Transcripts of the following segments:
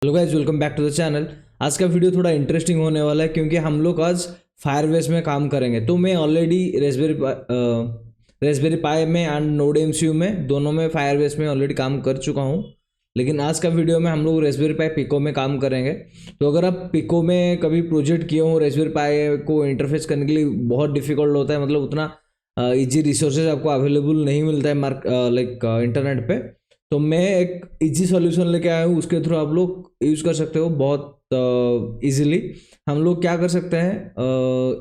Hello guys, welcome back to the channel. आज का video थोड़ा इंटरेस्टिंग होने वाला है क्योंकि हम लोग आज फायरबेस में काम करेंगे। तो मैं ऑलरेडी रेस्पबेरी पाई में एंड नोड एमसीयू में दोनों में फायरबेस में ऑलरेडी काम कर चुका हूँ। लेकिन आज का वीडियो में हम लोग रेस्पबेरी पाई पिको में काम करेंगे। तो अगर आप पिको में कभी प्रोजेक्ट किए हो, रेस्पबेरी पाई को इंटरफेस करने के लिए बहुत डिफिकल्ट होता है, मतलब उतना इजी रिसोर्सेज आपको अवेलेबल नहीं मिलता है इंटरनेट पे। तो मैं एक इजी सॉल्यूशन लेके आया हूँ, उसके थ्रू आप लोग यूज़ कर सकते हो बहुत इजीली। हम लोग क्या कर सकते हैं,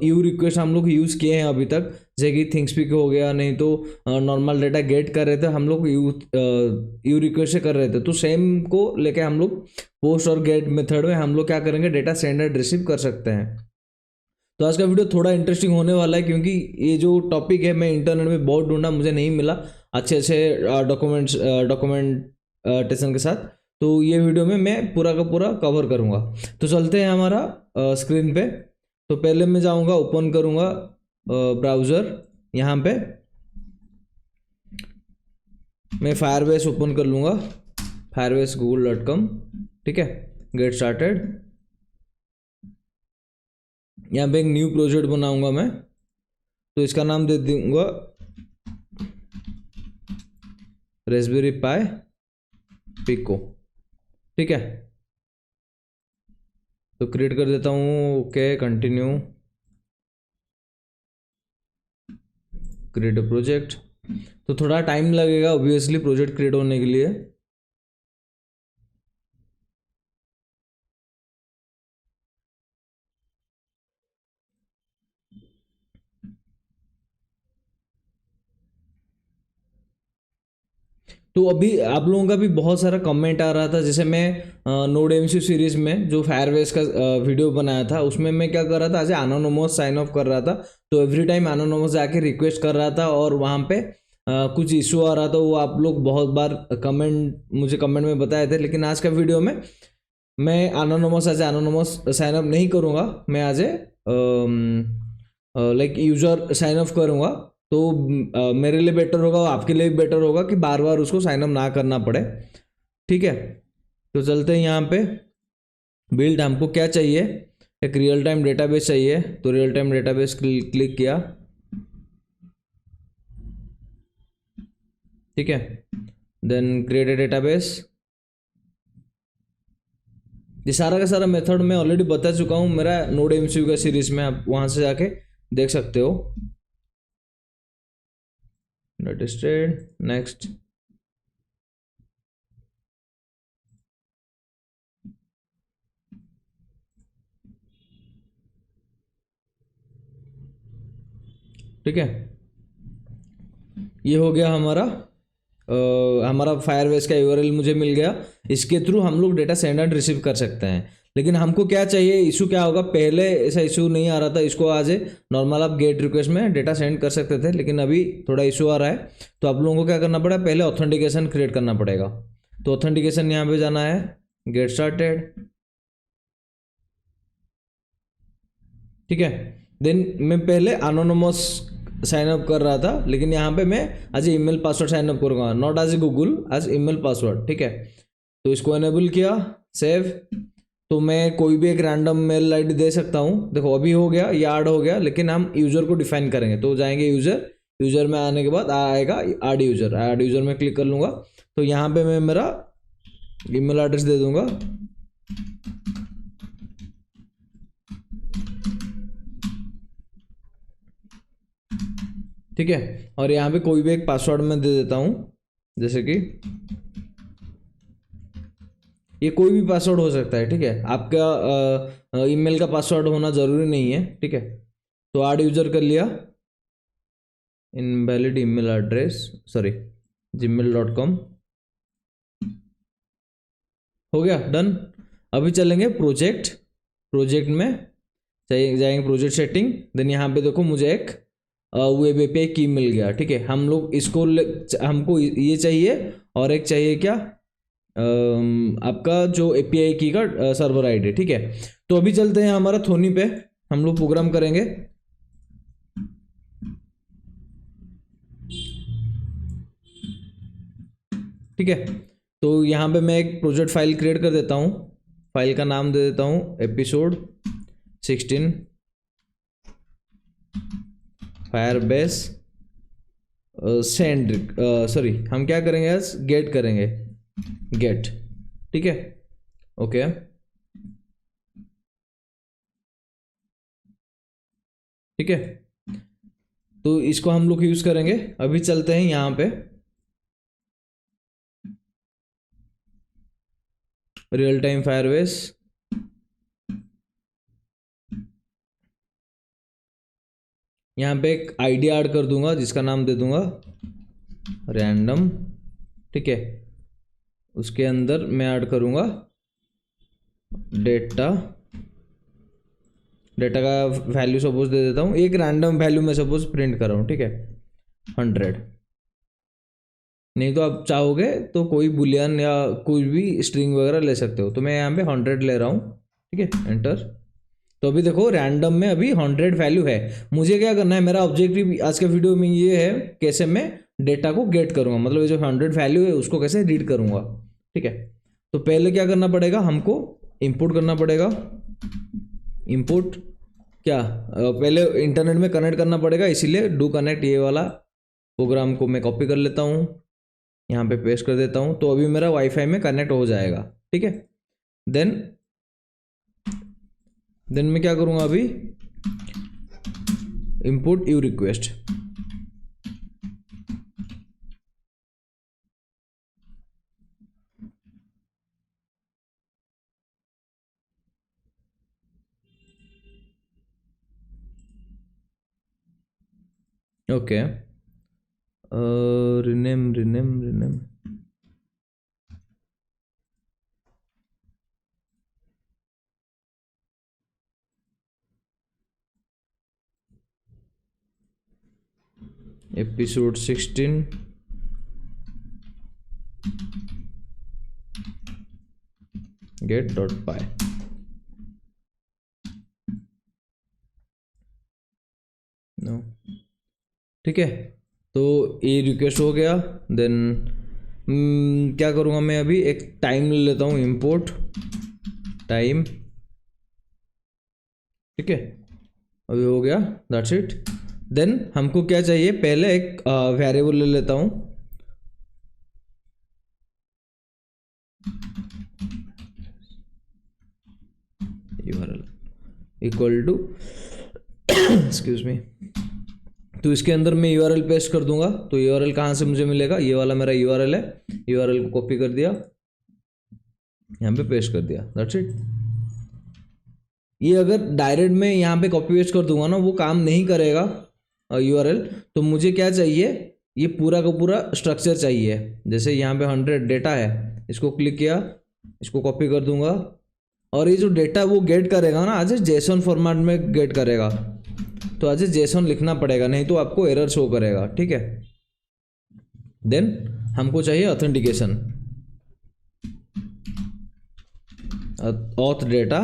यू रिक्वेस्ट हम लोग यूज़ किए हैं अभी तक, जैसे कि थिंग्सपीक हो गया, नहीं तो नॉर्मल डेटा गेट कर रहे थे हम लोग यू रिक्वेस्ट से कर रहे थे। तो सेम को लेके हम लोग पोस्ट और गेट मेथड में हम लोग क्या करेंगे, डेटा सेंड एंड रिसीव कर सकते हैं। तो आज का वीडियो थोड़ा इंटरेस्टिंग होने वाला है क्योंकि ये जो टॉपिक है मैं इंटरनेट में बहुत ढूंढा, मुझे नहीं मिला अच्छे अच्छे डॉक्यूमेंटेशन के साथ। तो ये वीडियो में मैं पूरा का पूरा कवर करूँगा। तो चलते हैं हमारा स्क्रीन पे। तो पहले मैं जाऊँगा, ओपन करूँगा ब्राउज़र। यहाँ पे मैं फायरबेस ओपन कर लूँगा, firebase.google.com। ठीक है, गेट स्टार्टेड। यहाँ पे एक न्यू प्रोजेक्ट बनाऊंगा मैं, तो इसका नाम दे दूंगा रेस्पबेरी पाई पिको। ठीक है, तो क्रिएट कर देता हूँ। Okay, continue, create a project. तो थोड़ा टाइम लगेगा ऑब्वियसली प्रोजेक्ट क्रिएट होने के लिए। तो अभी आप लोगों का भी बहुत सारा कमेंट आ रहा था, जैसे मैं नोड एमसीयू सीरीज में जो फायरबेस का वीडियो बनाया था उसमें मैं क्या कर रहा था, एज एनोनिमस साइन ऑफ कर रहा था। तो एवरी टाइम एनोनिमस जाके रिक्वेस्ट कर रहा था और वहाँ पे कुछ इशू आ रहा था। वो आप लोग बहुत बार मुझे कमेंट में बताए थे। लेकिन आज का वीडियो में मैं एनोनिमस साइन अप नहीं करूँगा, मैं as a user sign up करूँगा। तो मेरे लिए बेटर होगा, आपके लिए भी बेटर होगा कि बार बार उसको साइन अप ना करना पड़े। ठीक है, तो चलते हैं यहाँ पे। बिल्ड हमको क्या चाहिए, एक रियल टाइम डेटाबेस चाहिए। तो रियल टाइम डेटाबेस क्लिक किया। ठीक है, देन क्रिएट ए डेटाबेस। ये सारा का सारा मेथड मैं ऑलरेडी बता चुका हूँ मेरा नोड एमसीयू का सीरीज में, आप वहां से जाके देख सकते हो। Registered, next. ठीक है, ये हो गया हमारा फायरबेस का यूआरएल मुझे मिल गया। इसके थ्रू हम लोग डेटा सेंड एंड रिसीव कर सकते हैं। लेकिन हमको क्या चाहिए, इशू क्या होगा, पहले ऐसा इशू नहीं आ रहा था। इसको आज नॉर्मल आप गेट रिक्वेस्ट में डेटा सेंड कर सकते थे, लेकिन अभी थोड़ा इशू आ रहा है। तो आप लोगों को क्या करना पड़ेगा, पहले ऑथेंटिकेशन क्रिएट करना पड़ेगा। तो ऑथेंटिकेशन यहाँ पे जाना है, गेट स्टार्टेड। ठीक है, देन मैं पहले एनोनिमस साइन अप कर रहा था, लेकिन यहाँ पे मैं आज ईमेल पासवर्ड साइन अप करूँगा, not as a Google, as email password. ठीक है, तो इसको एनेबल किया, सेव। तो मैं कोई भी एक रैंडम मेल आईडी दे सकता हूँ। देखो अभी हो गया, ये ऐड हो गया, लेकिन हम यूजर को डिफाइन करेंगे। तो जाएंगे यूजर में आने के बाद आएगा ऐड यूजर में क्लिक कर लूँगा। तो यहाँ पे मैं मेरा ईमेल एड्रेस दे दूंगा। ठीक है, और यहाँ पे कोई भी एक पासवर्ड मैं दे देता हूँ, जैसे कि ये कोई भी पासवर्ड हो सकता है। ठीक है, आपका ईमेल का पासवर्ड होना जरूरी नहीं है। ठीक है, तो ऐड यूजर कर लिया, invalid email address, sorry gmail.com। हो गया, डन। अभी चलेंगे प्रोजेक्ट में जाएंगे, प्रोजेक्ट सेटिंग। देन यहाँ पे देखो मुझे एक वेब एपीआई की मिल गया। ठीक है, हम लोग इसको हमको ये चाहिए, और एक चाहिए क्या, आपका जो एपीआई की का सर्वर आईडी। ठीक है, तो अभी चलते हैं हमारा थोनी पे, हम लोग प्रोग्राम करेंगे। ठीक है, तो यहाँ पे मैं एक प्रोजेक्ट फाइल क्रिएट कर देता हूँ। फाइल का नाम दे देता हूँ एपिसोड 16 फायरबेस सेंड। सॉरी, हम क्या करेंगे आज गेट करेंगे, गेट। ठीक है, ओके। ठीक है, तो इसको हम लोग यूज करेंगे। अभी चलते हैं यहाँ पे रियल टाइम फायरबेस। यहाँ पे एक आईडी ऐड कर दूंगा जिसका नाम दे दूंगा रैंडम। ठीक है, उसके अंदर मैं ऐड करूंगा डेटा। डेटा का वैल्यू सपोज दे देता हूँ, एक रैंडम वैल्यू मैं सपोज प्रिंट कर रहा हूँ। ठीक है, 100। नहीं तो आप चाहोगे तो कोई बुलियन या कोई भी स्ट्रिंग वगैरह ले सकते हो, तो मैं यहाँ पे 100 ले रहा हूँ। ठीक है, एंटर। तो अभी देखो रैंडम में अभी 100 वैल्यू है। मुझे क्या करना है, मेरा ऑब्जेक्टिव आज के वीडियो में ये है कैसे मैं डेटा को गेट करूँगा, मतलब ये जो 100 वैल्यू है उसको कैसे रीड करूँगा। ठीक है, तो पहले क्या करना पड़ेगा, हमको इंपोर्ट करना पड़ेगा। इंपोर्ट क्या, पहले इंटरनेट में कनेक्ट करना पड़ेगा, इसीलिए डू कनेक्ट ये वाला प्रोग्राम को मैं कॉपी कर लेता हूँ, यहाँ पे पेस्ट कर देता हूँ। तो अभी मेरा वाईफाई में कनेक्ट हो जाएगा। ठीक है, देन मैं क्या करूँगा अभी, import U request. Okay, rename episode 16 get.py। No, ठीक है, तो ये रिक्वेस्ट हो गया। देन क्या करूँगा मैं अभी, एक टाइम ले लेता हूँ, इंपोर्ट टाइम। ठीक है, अभी हो गया, दैट्स इट। देन हमको क्या चाहिए, पहले एक वेरिएबल ले लेता हूँ, URL equal to excuse me. तो इसके अंदर मैं URL पेस्ट कर दूंगा। तो URL कहाँ से मुझे मिलेगा, ये वाला मेरा URL है। URL को कॉपी कर दिया, यहाँ पे पेस्ट कर दिया, दैट्स इट। ये अगर डायरेक्ट में यहाँ पे कॉपी पेस्ट कर दूंगा ना, वो काम नहीं करेगा URL। तो मुझे क्या चाहिए, ये पूरा का पूरा स्ट्रक्चर चाहिए। जैसे यहाँ पे 100 डेटा है, इसको क्लिक किया, इसको कॉपी कर दूंगा, और ये जो डेटा वो गेट करेगा ना, आज जेसन फॉर्मेट में गेट करेगा। तो आज जेसन लिखना पड़ेगा, नहीं तो आपको एरर शो करेगा। ठीक है, देन हमको चाहिए ऑथेंटिकेशन, ऑथ डेटा।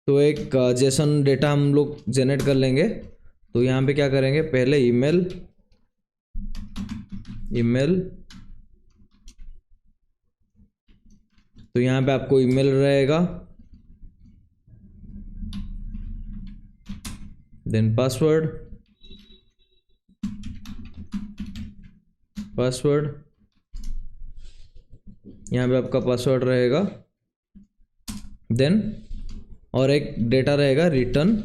तो एक जेसन डेटा हम लोग जनरेट कर लेंगे। तो यहाँ पे क्या करेंगे, पहले ईमेल तो यहाँ पे आपको ईमेल रहेगा, देन पासवर्ड, यहाँ पे आपका पासवर्ड रहेगा। देन और एक डेटा रहेगा return,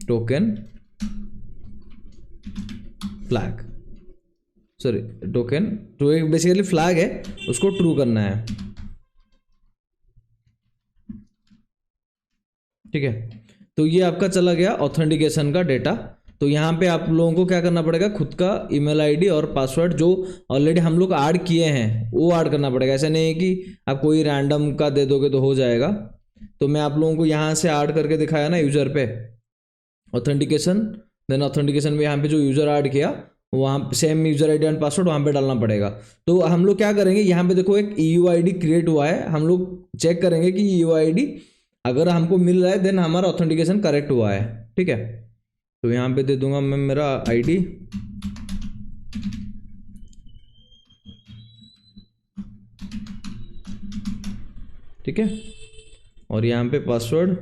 token flag, sorry token, तो एक बेसिकली फ्लैग है, उसको ट्रू करना है। ठीक है, तो ये आपका चला गया ऑथेंटिकेशन का डेटा। तो यहाँ पे आप लोगों को क्या करना पड़ेगा, खुद का ईमेल आईडी और पासवर्ड जो ऑलरेडी हम लोग ऐड किए हैं वो ऐड करना पड़ेगा। ऐसा नहीं है कि आप कोई रैंडम का दे दोगे तो हो जाएगा। तो मैं आप लोगों को यहाँ से ऐड करके दिखाया ना यूज़र पे ऑथेंटिकेशन। देन ऑथेंटिकेशन में यहाँ पे जो यूज़र ऐड किया वहाँ same user ID and password वहाँ पे डालना पड़ेगा। तो हम लोग क्या करेंगे, यहाँ पे देखो एक EUID क्रिएट हुआ है, हम लोग चेक करेंगे कि EUID अगर हमको मिल रहा है देन हमारा ऑथेंटिकेशन करेक्ट हुआ है। ठीक है, तो यहाँ पे दे दूंगा मैं मेरा ID ठीक है, और यहाँ पे पासवर्ड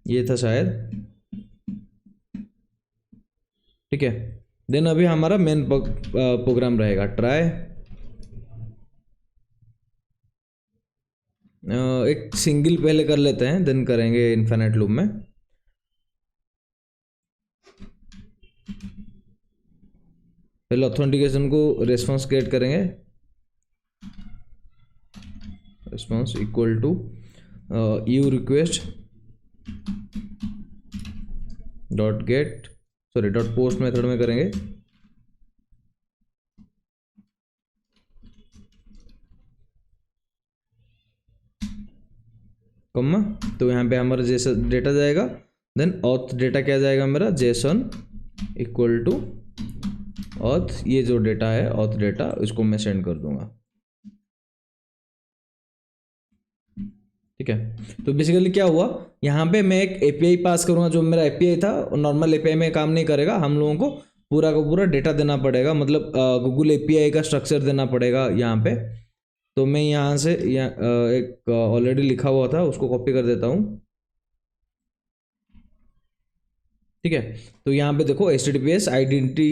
ये था शायद, ठीक है। देन अभी हमारा मेन प्रोग्राम रहेगा ट्राई, एक सिंगल पहले कर लेते हैं, देन करेंगे इन्फिनिट लूप में। पहले ऑथेंटिकेशन को रेस्पॉन्स क्रिएट करेंगे, response equal to U request dot get, sorry dot post method में करेंगे, कम्मा। तो यहाँ पे हमारा जैसा डेटा जाएगा, देन ऑथ डेटा क्या जाएगा मेरा, जेसन इक्वल टू ऑथ, ये जो डेटा है ऑथ डेटा, इसको मैं सेंड कर दूंगा, ठीक है। तो बेसिकली क्या हुआ, यहाँ पे मैं एक एपीआई पास करूँगा, जो मेरा एपीआई था नॉर्मल एपीआई में काम नहीं करेगा, हम लोगों को पूरा का पूरा डेटा देना पड़ेगा, मतलब गूगल एपीआई का स्ट्रक्चर देना पड़ेगा यहाँ पे। तो मैं यहाँ से एक ऑलरेडी लिखा हुआ था उसको कॉपी कर देता हूँ, ठीक है। तो यहाँ पे देखो https identity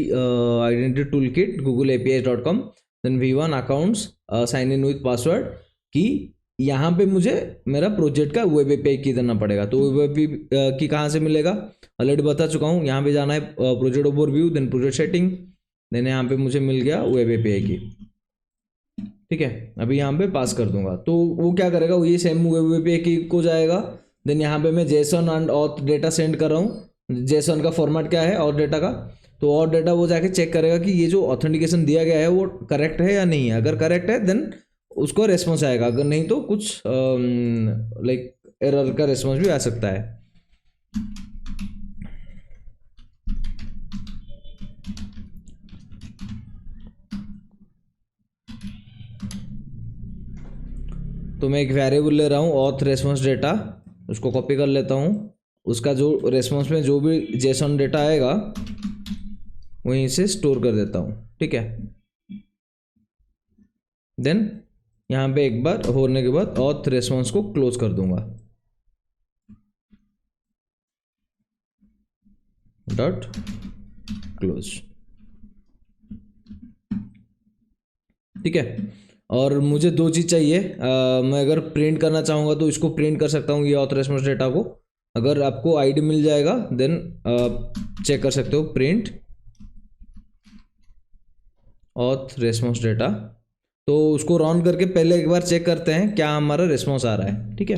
toolkit googleapis.com, then v1 accounts sign in with password key, यहाँ पे मुझे मेरा प्रोजेक्ट का वेब एपीआई की देना पड़ेगा। तो वेब एपीआई की कहाँ से मिलेगा, ऑलरेडी बता चुका हूँ। यहाँ पे जाना है project overview, then project setting, then यहाँ पे मुझे मिल गया वेब एपीआई की, ठीक है। अभी यहाँ पे पास कर दूंगा, तो वो क्या करेगा, वो ये सेम वेब एपीआई की को जाएगा। देन यहाँ पे मैं Jason and auth data send कर रहा हूँ, जेसन का फॉर्मेट क्या है ऑथ डेटा का, तो ऑथ डेटा वो जाके चेक करेगा कि ये जो ऑथेंटिकेशन दिया गया है वो करेक्ट है या नहीं है। अगर करेक्ट है देन उसको रेस्पॉन्स आएगा, अगर नहीं तो कुछ लाइक एरर का रेस्पॉन्स भी आ सकता है। तो मैं एक वेरिएबल ले रहा हूँ ऑथ रेस्पॉन्स डेटा, उसको कॉपी कर लेता हूँ, उसका जो रेस्पॉन्स में जो भी जेसन डेटा आएगा वहीं से स्टोर कर देता हूँ, ठीक है। देन यहाँ पे एक बार होने के बाद ऑथ रेस्पॉन्स को क्लोज कर दूंगा, डॉट क्लोज, ठीक है। और मुझे दो चीज़ चाहिए, मैं अगर प्रिंट करना चाहूँगा तो इसको प्रिंट कर सकता हूँ ये ऑथ रेस्पॉन्स डेटा को, अगर आपको आईडी मिल जाएगा देन चेक कर सकते हो प्रिंट ऑथ रेस्पॉन्स डेटा। तो उसको रन करके पहले एक बार चेक करते हैं क्या हमारा रिस्पॉन्स आ रहा है, ठीक है।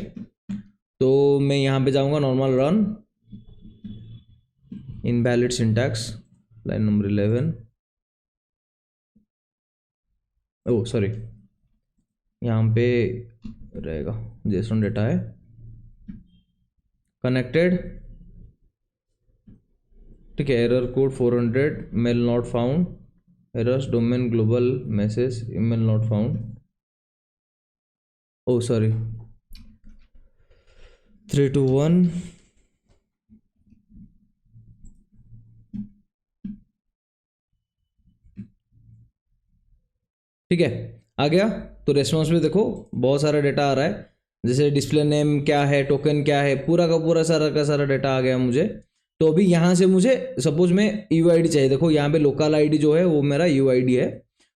तो मैं यहाँ पे जाऊँगा normal run, invalid syntax line number 11, oh sorry यहाँ पे रहेगा जेसन डेटा है कनेक्टेड, ठीक है। Error code 400 mail not found, errors domain global message email not found, oh sorry 321, ठीक है आ गया। तो रेस्पॉन्स में देखो बहुत सारा डेटा आ रहा है, जैसे डिस्प्ले नेम क्या है, टोकन क्या है, पूरा का पूरा सारा का सारा डेटा आ गया मुझे। तो अभी यहाँ से मुझे सपोज में यूआईडी चाहिए, देखो यहाँ पे लोकल आईडी जो है वो मेरा यूआईडी है।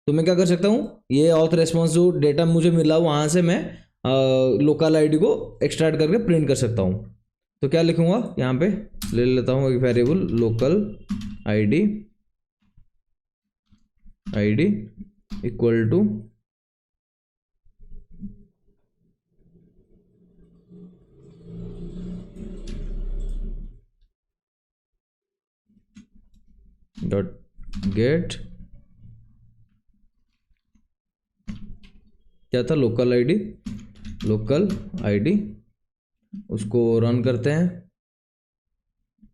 तो मैं क्या कर सकता हूँ, ये ऑथ रेस्पॉन्स जो डेटा मुझे मिला वहाँ से मैं लोकल आईडी को एक्सट्रैक्ट करके प्रिंट कर सकता हूँ। तो क्या लिखूँगा, यहाँ पे ले लेता हूँ एक variable local ID equal to dot gate, क्या था लोकल आईडी, उसको रन करते हैं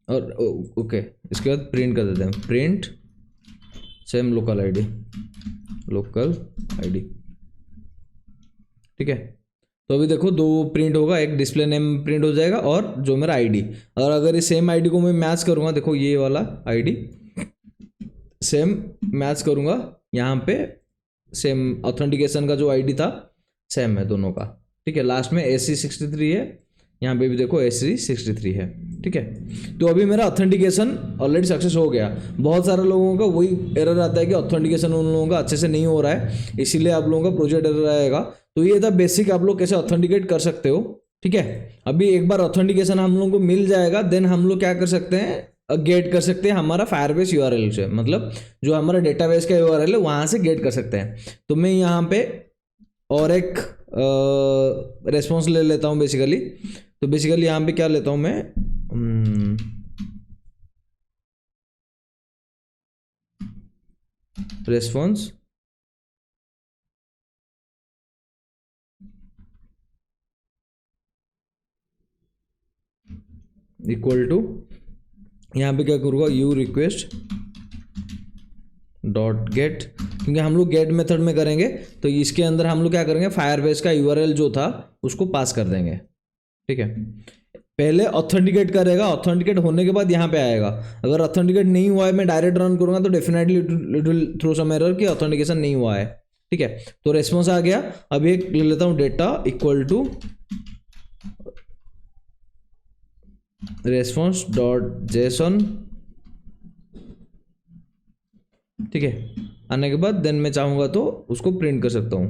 और ओके इसके बाद प्रिंट कर देते हैं, प्रिंट सेम लोकल आईडी, ठीक है। तो अभी देखो दो प्रिंट होगा, एक डिस्प्ले नेम प्रिंट हो जाएगा और जो मेरा आईडी। और अगर इस सेम आईडी को मैं मैच करूँगा, देखो ये वाला आईडी सेम मैच करूँगा यहाँ पे सेम, ऑथेंटिकेशन का जो आईडी था सेम है दोनों का, ठीक है। लास्ट में AC63 है, यहाँ पे भी देखो AC63 है, ठीक है। तो अभी मेरा ऑथेंटिकेशन ऑलरेडी सक्सेस हो गया। बहुत सारे लोगों का वही एरर आता है कि ऑथेंटिकेशन उन लोगों का अच्छे से नहीं हो रहा है, इसीलिए आप लोगों का प्रोजेक्ट एरर आएगा। तो ये था बेसिक, आप लोग कैसे ऑथेंटिकेट कर सकते हो, ठीक है। अभी एक बार ऑथेंटिकेशन हम लोगों को मिल जाएगा, देन हम लोग क्या कर सकते हैं, गेट कर सकते हैं हमारा फायरबेस URL से, मतलब जो हमारा डेटाबेस का URL है वहाँ से गेट कर सकते हैं। तो मैं यहाँ पे और एक रेस्पॉन्स ले लेता हूँ बेसिकली। तो बेसिकली यहाँ पे क्या लेता हूँ मैं, रेस्पॉन्स इक्वल टू, यहाँ पे क्या करूँगा, यू रिक्वेस्ट डॉट गेट, क्योंकि हम लोग गेट मेथड में करेंगे तो इसके अंदर हम लोग क्या करेंगे, फायरबेस का URL जो था उसको पास कर देंगे, ठीक है। पहले ऑथेंटिकेट करेगा, ऑथेंटिकेट होने के बाद यहाँ पे आएगा। अगर ऑथेंटिकेट नहीं हुआ है, मैं डायरेक्ट रन करूँगा तो definitely it will throw some error कि ऑथेंटिकेशन नहीं हुआ है, ठीक है। तो रेस्पॉन्स आ गया। अब एक ले लेता हूँ data equal to response dot JSON, ठीक है। आने के बाद देन मैं चाहूँगा तो उसको प्रिंट कर सकता हूँ।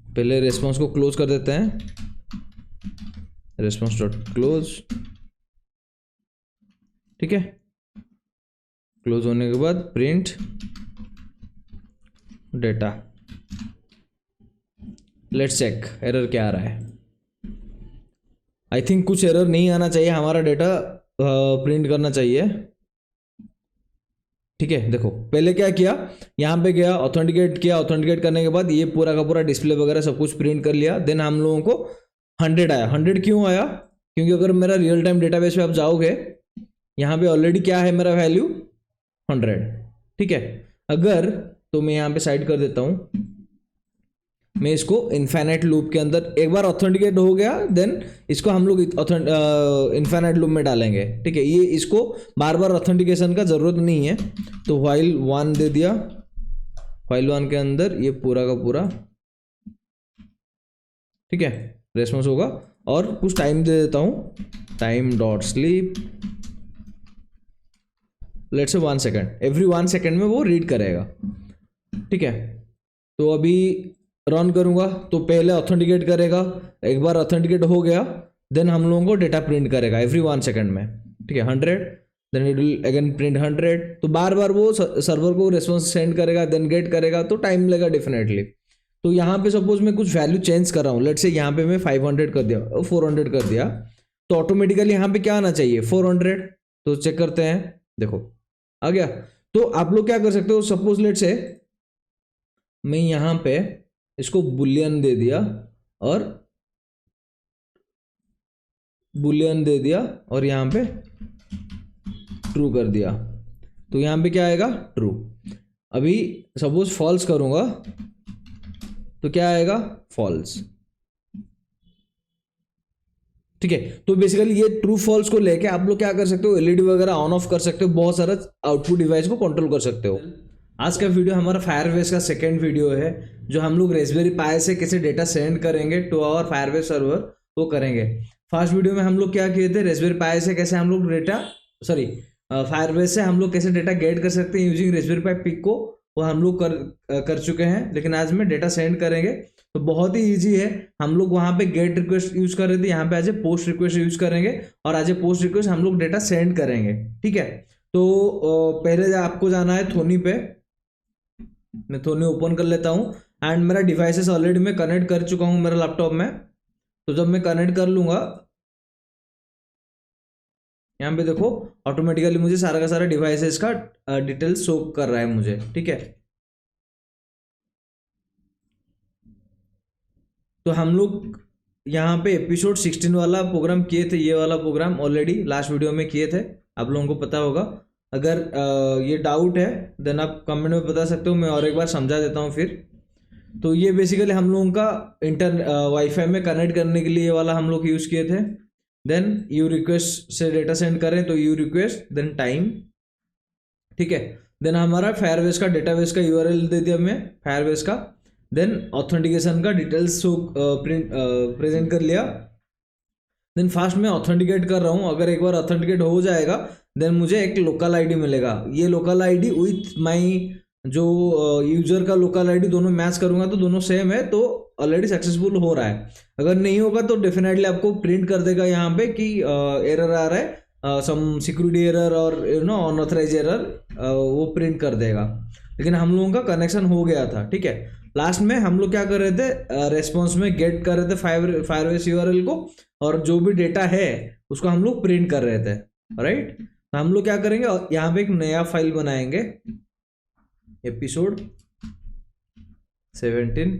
पहले रेस्पॉन्स को क्लोज कर देते हैं, रेस्पॉन्स डॉट क्लोज, ठीक है। क्लोज होने के बाद print data. Let's check error क्या आ रहा है। आई थिंक कुछ एरर नहीं आना चाहिए, हमारा डेटा प्रिंट करना चाहिए, ठीक है। देखो पहले क्या किया, यहाँ पे गया, ऑथेंटिकेट किया, ऑथेंटिकेट करने के बाद ये पूरा का पूरा डिस्प्ले वगैरह सब कुछ प्रिंट कर लिया। देन हम लोगों को 100 आया। 100 क्यों आया, क्योंकि अगर मेरा रियल टाइम डेटाबेस पे आप जाओगे, यहाँ पे ऑलरेडी क्या है मेरा वैल्यू 100, ठीक है। अगर तो मैं यहाँ पे साइड कर देता हूँ, मैं इसको इनफाइनाइट लूप के अंदर, एक बार ऑथेंटिकेट हो गया देन इसको हम लोग इनफाइनाइट लूप में डालेंगे, ठीक है। ये इसको बार बार ऑथेंटिकेशन का ज़रूरत नहीं है। तो while 1 दे दिया, while 1 के अंदर ये पूरा का पूरा, ठीक है, रेस्पॉन्स होगा। और कुछ टाइम दे देता हूँ, time dot sleep, let's say 1 second, every 1 second में वो रीड करेगा, ठीक है। तो अभी रन करूंगा तो पहले ऑथेंटिकेट करेगा, एक बार ऑथेंटिकेट हो गया देन हम लोगों को डेटा प्रिंट करेगा एवरी 1 सेकेंड में, ठीक है। 100, then it will again print 100। तो बार बार वो सर्वर को रेस्पॉन्स सेंड करेगा, देन गेट करेगा, तो टाइम लगेगा डेफिनेटली। तो यहाँ पे सपोज मैं कुछ वैल्यू चेंज कर रहा हूँ, लेट्स से यहाँ पे मैं 500 कर दिया, 400 कर दिया, तो ऑटोमेटिकली यहाँ पे क्या आना चाहिए, 400। तो चेक करते हैं, देखो आ गया। तो आप लोग क्या कर सकते हो, सपोज लेट्स से मैं यहाँ पे इसको बुलियन दे दिया और बुलियन दे दिया और यहाँ पे ट्रू कर दिया, तो यहाँ पे क्या आएगा, ट्रू। अभी सपोज फॉल्स करूंगा तो क्या आएगा, फॉल्स, ठीक है। तो बेसिकली ये ट्रू फॉल्स को लेके आप लोग क्या कर सकते हो, एलईडी वगैरह ऑन ऑफ कर सकते हो, बहुत सारा आउटपुट डिवाइस को कंट्रोल कर सकते हो। आज का वीडियो हमारा फायरबेस का सेकंड वीडियो है, जो हम लोग रेस्पबेरी पाई से कैसे डेटा सेंड करेंगे टू आवर फायरबेस सर्वर, वो करेंगे। फर्स्ट वीडियो में हम लोग क्या किए थे, रेस्पबेरी पाई से कैसे हम लोग डेटा, सॉरी फायरबेस से हम लोग कैसे डेटा गेट कर सकते हैं यूजिंग रेस्पबेरी पाई पिको, वो हम लोग कर चुके हैं। लेकिन आज में डेटा सेंड करेंगे तो बहुत ही ईजी है। हम लोग वहाँ पे गेट रिक्वेस्ट यूज कर रहे थे, यहाँ पे आज पोस्ट रिक्वेस्ट यूज करेंगे और आज पोस्ट रिक्वेस्ट हम लोग डेटा सेंड करेंगे, ठीक है। तो पहले आपको जाना है थोनी पे, मैं थोनी ओपन कर लेता हूँ एंड मेरा डिवाइसेस ऑलरेडी मैं कनेक्ट कर चुका हूँ मेरा लैपटॉप में। तो जब मैं कनेक्ट कर लूँगा, यहाँ पे देखो ऑटोमेटिकली मुझे सारा का सारा डिवाइसेस का डिटेल्स शो कर रहा है मुझे, ठीक है। तो हम लोग यहाँ पे एपिसोड 16 वाला प्रोग्राम किए थे, ये वाला प्रोग्राम ऑलरेडी लास्ट वीडियो में किए थे, आप लोगों को पता होगा। अगर ये डाउट है देन आप कमेंट में बता सकते हो, मैं और एक बार समझा देता हूँ फिर। तो ये बेसिकली हम लोगों का वाईफाई में कनेक्ट करने के लिए ये वाला हम लोग यूज़ किए थे। देन यू रिक्वेस्ट से डेटा सेंड करें तो यू रिक्वेस्ट देन टाइम, ठीक है। देन हमारा फायरबेस का डेटाबेस का यूआरएल दे दिया हमने फायरबेस का, देन ऑथेंटिकेशन का डिटेल्स प्रेजेंट कर लिया। देन फास्ट मैं ऑथेंटिकेट कर रहा हूँ, अगर एक बार ऑथेंटिकेट हो जाएगा देन मुझे एक लोकल आईडी मिलेगा। ये लोकल आईडी विथ माई जो यूजर का लोकल आईडी दोनों मैच करूंगा तो दोनों सेम है, तो ऑलरेडी सक्सेसफुल हो रहा है। अगर नहीं होगा तो डेफिनेटली आपको प्रिंट कर देगा यहाँ पे कि एरर आ रहा है, सम सिक्योरिटी एरर और अनऑथराइज एरर, वो प्रिंट कर देगा। लेकिन हम लोगों का कनेक्शन हो गया था, ठीक है। लास्ट में हम लोग क्या कर रहे थे, रेस्पॉन्स में गेट कर रहे थे फायरबेस यूआरएल को, और जो भी डेटा है उसको हम लोग प्रिंट कर रहे थे, राइट। तो हम लोग क्या करेंगे, यहाँ पे एक नया फाइल बनाएंगे, एपिसोड 17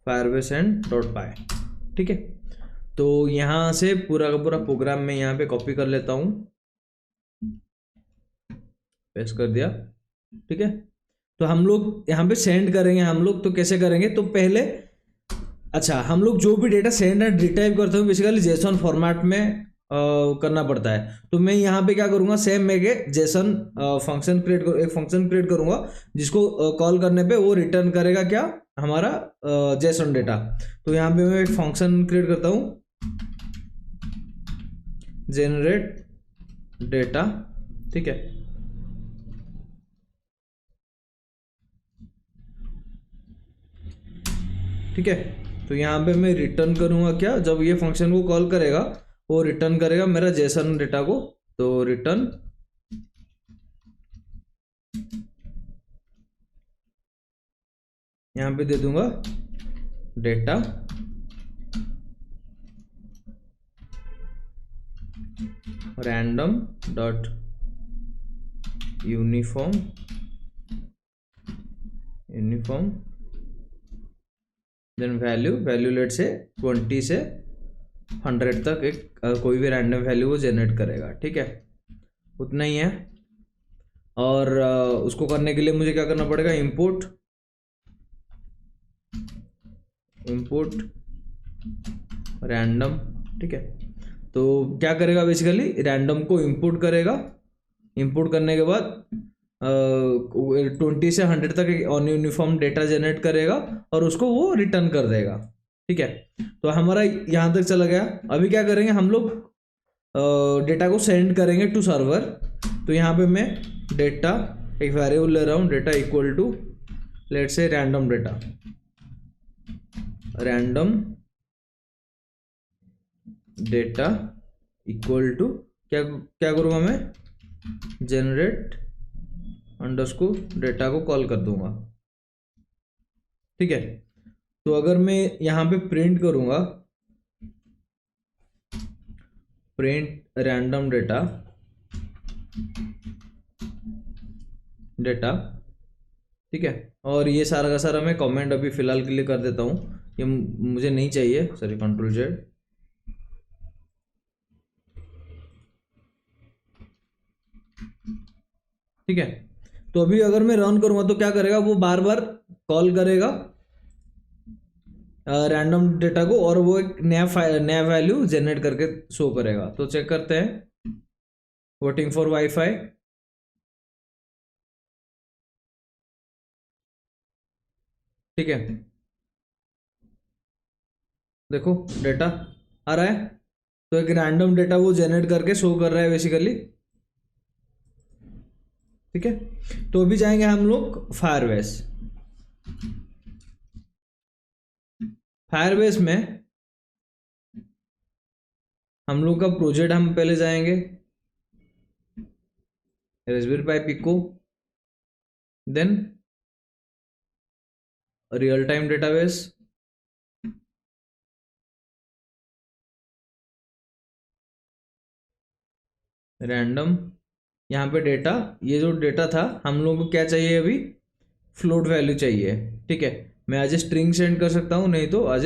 फायरबेस एंड .py, ठीक है। तो यहाँ से पूरा का पूरा प्रोग्राम मैं यहाँ पे कॉपी कर लेता हूँ, पेस्ट कर दिया, ठीक है। तो हम लोग यहाँ पे सेंड करेंगे, हम लोग तो कैसे करेंगे, तो पहले अच्छा हम लोग जो भी डेटा सेंड एंड रिटाइप करते हैं बेसिकली जेसन फॉर्मेट में करना पड़ता है। तो मैं यहाँ पे क्या करूँगा, सेम मैं जेसन फंक्शन एक फंक्शन क्रिएट करूँगा जिसको कॉल करने पे वो रिटर्न करेगा क्या, हमारा जेसन डेटा। तो यहाँ पे मैं एक फंक्शन क्रिएट करता हूँ, जेनरेट डेटा, ठीक है। ठीक है, तो यहाँ पे मैं रिटर्न करूँगा क्या, जब ये फंक्शन को कॉल करेगा वो रिटर्न करेगा मेरा जेसन डेटा को। तो रिटर्न यहाँ पे दे दूंगा data random dot uniform then value let's say 20 से 100 तक एक कोई भी रैंडम वैल्यू वो जनरेट करेगा, ठीक है। उतना ही है। और उसको करने के लिए मुझे क्या करना पड़ेगा, इंपोर्ट रैंडम, ठीक है। तो क्या करेगा, बेसिकली रैंडम को इंपोर्ट करेगा, इंपोर्ट करने के बाद 20 से 100 तक ऑन यूनिफॉर्म डेटा जनरेट करेगा और उसको वो रिटर्न कर देगा, ठीक है। तो हमारा यहाँ तक चला गया। अभी क्या करेंगे हम लोग, डेटा को सेंड करेंगे टू सर्वर। तो यहाँ पे मैं डेटा एक वेरिएबल ले रहा हूँ, डेटा इक्वल टू लेट से रैंडम डेटा, इक्वल टू क्या करूँगा मैं, जनरेट अंडरस्कोर डेटा को कॉल कर दूंगा, ठीक है। तो अगर मैं यहाँ पे प्रिंट करूँगा, प्रिंट रैंडम डेटा, ठीक है। और ये सारा का सारा मैं कमेंट अभी फिलहाल के लिए कर देता हूँ, ये मुझे नहीं चाहिए, सॉरी Ctrl+Z, ठीक है। तो अभी अगर मैं रन करूँगा तो क्या करेगा, वो बार बार कॉल करेगा रैंडम डेटा को और वो एक नया वैल्यू जनरेट करके शो करेगा। तो चेक करते हैं, वेटिंग फॉर वाईफाई, ठीक है। देखो डेटा आ रहा है, तो एक रैंडम डेटा वो जनरेट करके शो कर रहा है बेसिकली, ठीक है। तो अभी जाएंगे हम लोग फायरबेस में हम लोग का प्रोजेक्ट, हम पहले जाएंगे Raspberry Pi Pico, then real time database, random, यहाँ पे डेटा, ये जो डेटा था हम लोगों को क्या चाहिए अभी, फ्लोट वैल्यू चाहिए, ठीक है। मैं आज स्ट्रिंग सेंड कर सकता हूँ, नहीं तो आज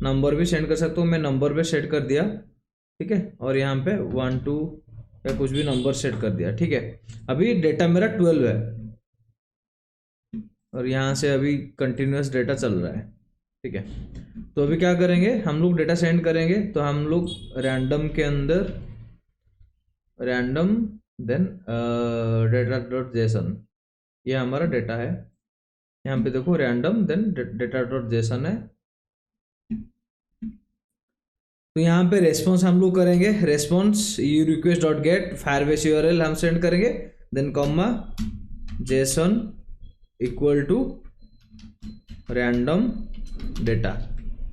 नंबर भी सेंड कर सकता हूँ। मैं नंबर पे सेट कर दिया, ठीक है। और यहाँ पे 1 2 या कुछ भी नंबर सेट कर दिया, ठीक है। अभी डेटा मेरा 12 है और यहाँ से अभी कंटिन्यूस डेटा चल रहा है, ठीक है। तो अभी क्या करेंगे हम लोग, डेटा सेंड करेंगे। तो हम लोग रैंडम के अंदर random then data dot JSON, ये हमारा डेटा है। यहाँ पे देखो random then data dot JSON है। तो यहाँ पे रेस्पॉन्स हम लोग करेंगे, response U request dot get Firebase URL हम सेंड करेंगे, then comma JSON equal to random data.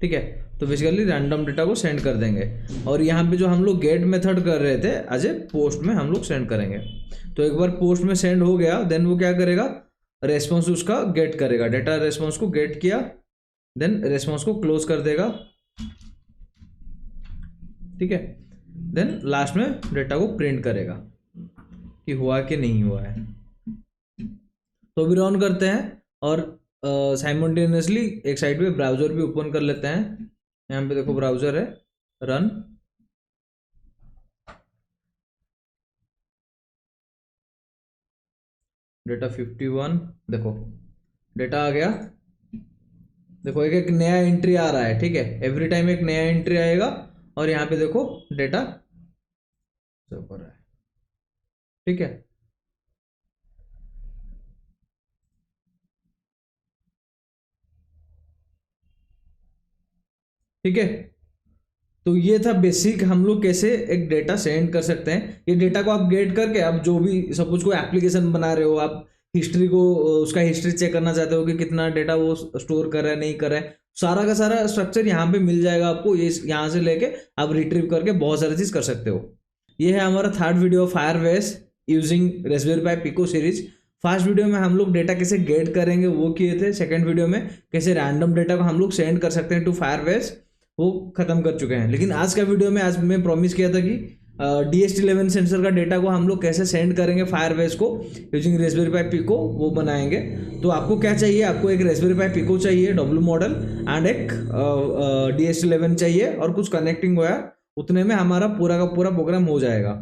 ठीक है, तो बेसिकली रैंडम डेटा को सेंड कर देंगे। और यहाँ पे जो हम लोग गेट मेथड कर रहे थे एज ए पोस्ट में हम लोग सेंड करेंगे। तो एक बार पोस्ट में सेंड हो गया, देन वो क्या करेगा, रेस्पॉन्स उसका गेट करेगा, डेटा रेस्पॉन्स को गेट किया, देन रेस्पॉन्स को क्लोज कर देगा। ठीक है, देन लास्ट में डेटा को प्रिंट करेगा कि हुआ कि नहीं हुआ है। तो अभी रन करते हैं और साइमल्टेनियसली एक साइड पे ब्राउजर भी ओपन कर लेते हैं। यहाँ पे देखो ब्राउजर है, रन। डेटा 51, देखो डेटा आ गया। देखो एक एक नया एंट्री आ रहा है। ठीक है, एवरी टाइम एक नया एंट्री आएगा और यहाँ पे देखो डेटा शो कर रहा है। ठीक है, ठीक है। तो ये था बेसिक हम लोग कैसे एक डेटा सेंड कर सकते हैं। ये डेटा को आप गेट करके आप जो भी सपोज कोई एप्लीकेशन बना रहे हो, आप हिस्ट्री को उसका हिस्ट्री चेक करना चाहते हो कि कितना डेटा वो स्टोर कर रहा है नहीं कर रहा है, सारा का सारा स्ट्रक्चर यहाँ पे मिल जाएगा आपको। ये यहाँ से लेके आप रिट्रीव करके बहुत सारी चीज़ कर सकते हो। ये है हमारा third video Firebase using Raspberry Pi Pico series. First video में हम लोग डेटा कैसे गेट करेंगे वो किए थे, सेकंड वीडियो में कैसे रैंडम डेटा को हम लोग सेंड कर सकते हैं टू फायरबेस, वो खत्म कर चुके हैं। लेकिन आज का वीडियो में, आज मैं प्रॉमिस किया था कि DHT11 सेंसर का डेटा को हम लोग कैसे सेंड करेंगे फायरबेस को यूजिंग रेस्पबेरी पाई पिको, वो बनाएंगे। तो आपको क्या चाहिए, आपको एक रेस्पबेरी पाई पिको चाहिए डब्ल्यू मॉडल एंड एक DHT11 चाहिए और कुछ कनेक्टिंग वायर, उतने में हमारा पूरा का पूरा प्रोग्राम हो जाएगा।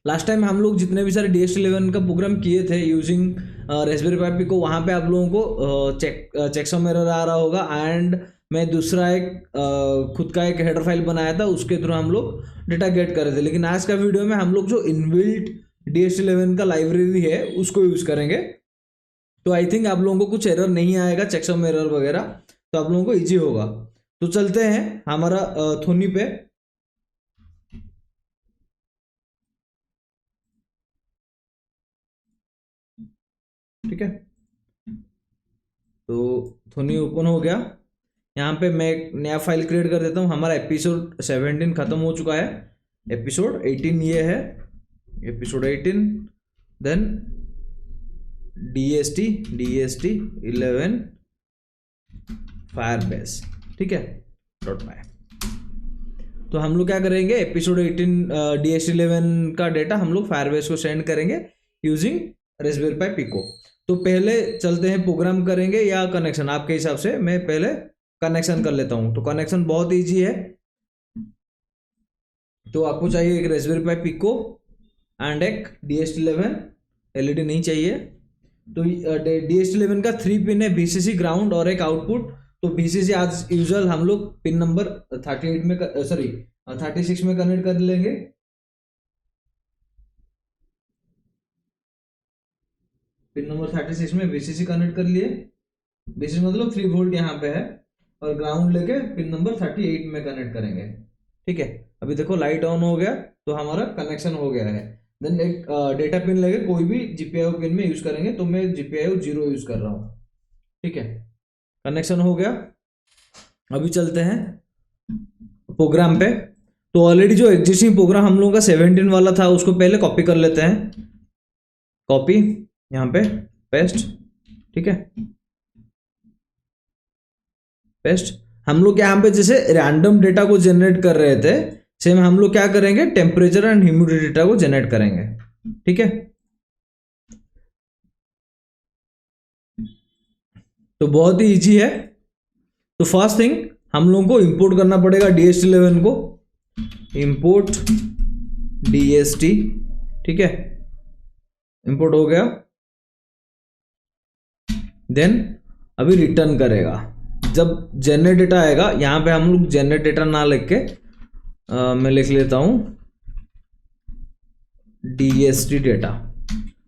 लास्ट टाइम हम लोग जितने भी सारे DHT11 का प्रोग्राम किए थे यूजिंग रेस्पबेरी पाई पिको, वहाँ पे आप लोगों को चेकसम एरर आ रहा होगा एंड मैं दूसरा एक खुद का एक हेडर फाइल बनाया था, उसके थ्रू हम लोग डेटा गेट कर रहे थे। लेकिन आज का वीडियो में हम लोग जो इनबिल्ट DHT11 का लाइब्रेरी है उसको यूज़ करेंगे। तो आई थिंक आप लोगों को कुछ एरर नहीं आएगा, चेकसम एरर वगैरह, तो आप लोगों को ईजी होगा। तो चलते हैं हमारा थोनी पे। ठीक है, तो थोनी ओपन हो गया। यहाँ पे मैं एक नया फाइल क्रिएट कर देता हूँ। हमारा एपिसोड 17 खत्म हो चुका है, एपिसोड 18 ये है, एपिसोड 18, देन DHT11 फायरबेस। ठीक है, .py। तो हम लोग क्या करेंगे, एपिसोड 18 DHT11 का डेटा हम लोग फायरबेस को सेंड करेंगे यूजिंग रेस्पबेरी पाई पिको। तो पहले चलते हैं प्रोग्राम करेंगे या कनेक्शन, आपके हिसाब से। मैं पहले कनेक्शन कर लेता हूं। तो कनेक्शन बहुत इजी है। तो आपको चाहिए एक रेस्पबेरी पाई पिको एंड एक DHT11, LED नहीं चाहिए। तो DHT11 का 3 पिन है, VCC, ग्राउंड और एक आउटपुट। तो VCC आज यूजुअल हम लोग पिन नंबर 38 में 36 में कनेक्ट कर लेंगे। पिन नंबर 36 में VCC कनेक्ट कर लिए। VCC मतलब 3 वोल्ट यहाँ पे है, और ग्राउंड लेके पिन नंबर 38 में कनेक्ट करेंगे। ठीक है, अभी देखो लाइट ऑन हो गया, तो हमारा कनेक्शन हो गया है। देन एक डेटा पिन लेके कोई भी GPIO पिन में यूज करेंगे। तो मैं GPIO 0 यूज कर रहा हूँ। ठीक है, कनेक्शन हो गया। अभी चलते हैं प्रोग्राम पे। तो ऑलरेडी जो एग्जिस्टिंग प्रोग्राम हम लोगों का 17 वाला था, उसको पहले कॉपी कर लेते हैं। कॉपी, यहाँ पे पेस्ट। ठीक है, पेस्ट। हम लोग यहाँ पे जैसे रैंडम डेटा को जनरेट कर रहे थे, सेम हम लोग क्या करेंगे, टेम्परेचर एंड ह्यूमिडिटी डेटा को जनरेट करेंगे। ठीक है, तो बहुत ही इजी है। तो फर्स्ट थिंग हम लोगों को इंपोर्ट करना पड़ेगा DHT11 को, इंपोर्ट DHT। ठीक है, इंपोर्ट हो गया। देन अभी रिटर्न करेगा। जब जनरेट डेटा आएगा, यहाँ पे हम लोग जनरेट डेटा ना लिख के मैं लिख लेता हूँ DST डेटा।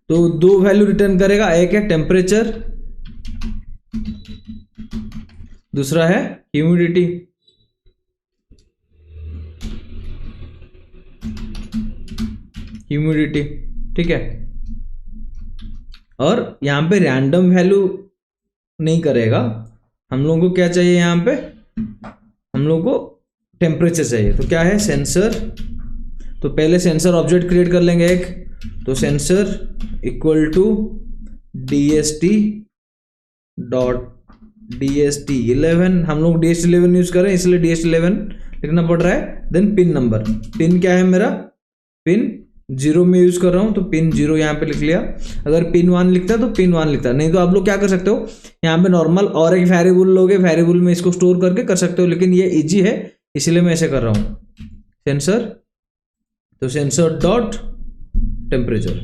तो दो वैल्यू रिटर्न करेगा, एक है टेम्परेचर, दूसरा है ह्यूमिडिटी। ठीक है। और यहां पे रैंडम वैल्यू नहीं करेगा, हम लोगों को क्या चाहिए, यहां पे हम लोगों को टेम्परेचर चाहिए। तो क्या है, सेंसर। तो पहले सेंसर ऑब्जेक्ट क्रिएट कर लेंगे एक, तो sensor equal to DST dot DST11। हम लोग DST11 यूज करें इसलिए DST11 लिखना पड़ रहा है। देन पिन नंबर, पिन क्या है मेरा, पिन 0 में यूज कर रहा हूं तो पिन 0 यहाँ पे लिख लिया। अगर पिन 1 लिखता तो पिन 1 लिखता, नहीं तो आप लोग क्या कर सकते हो, यहाँ पे नॉर्मल और एक वेरिएबल लोगे, वेरिएबल में इसको स्टोर करके कर सकते हो, लेकिन ये इजी है इसलिए मैं ऐसे कर रहा हूं। सेंसर, तो सेंसर डॉट टेम्परेचर।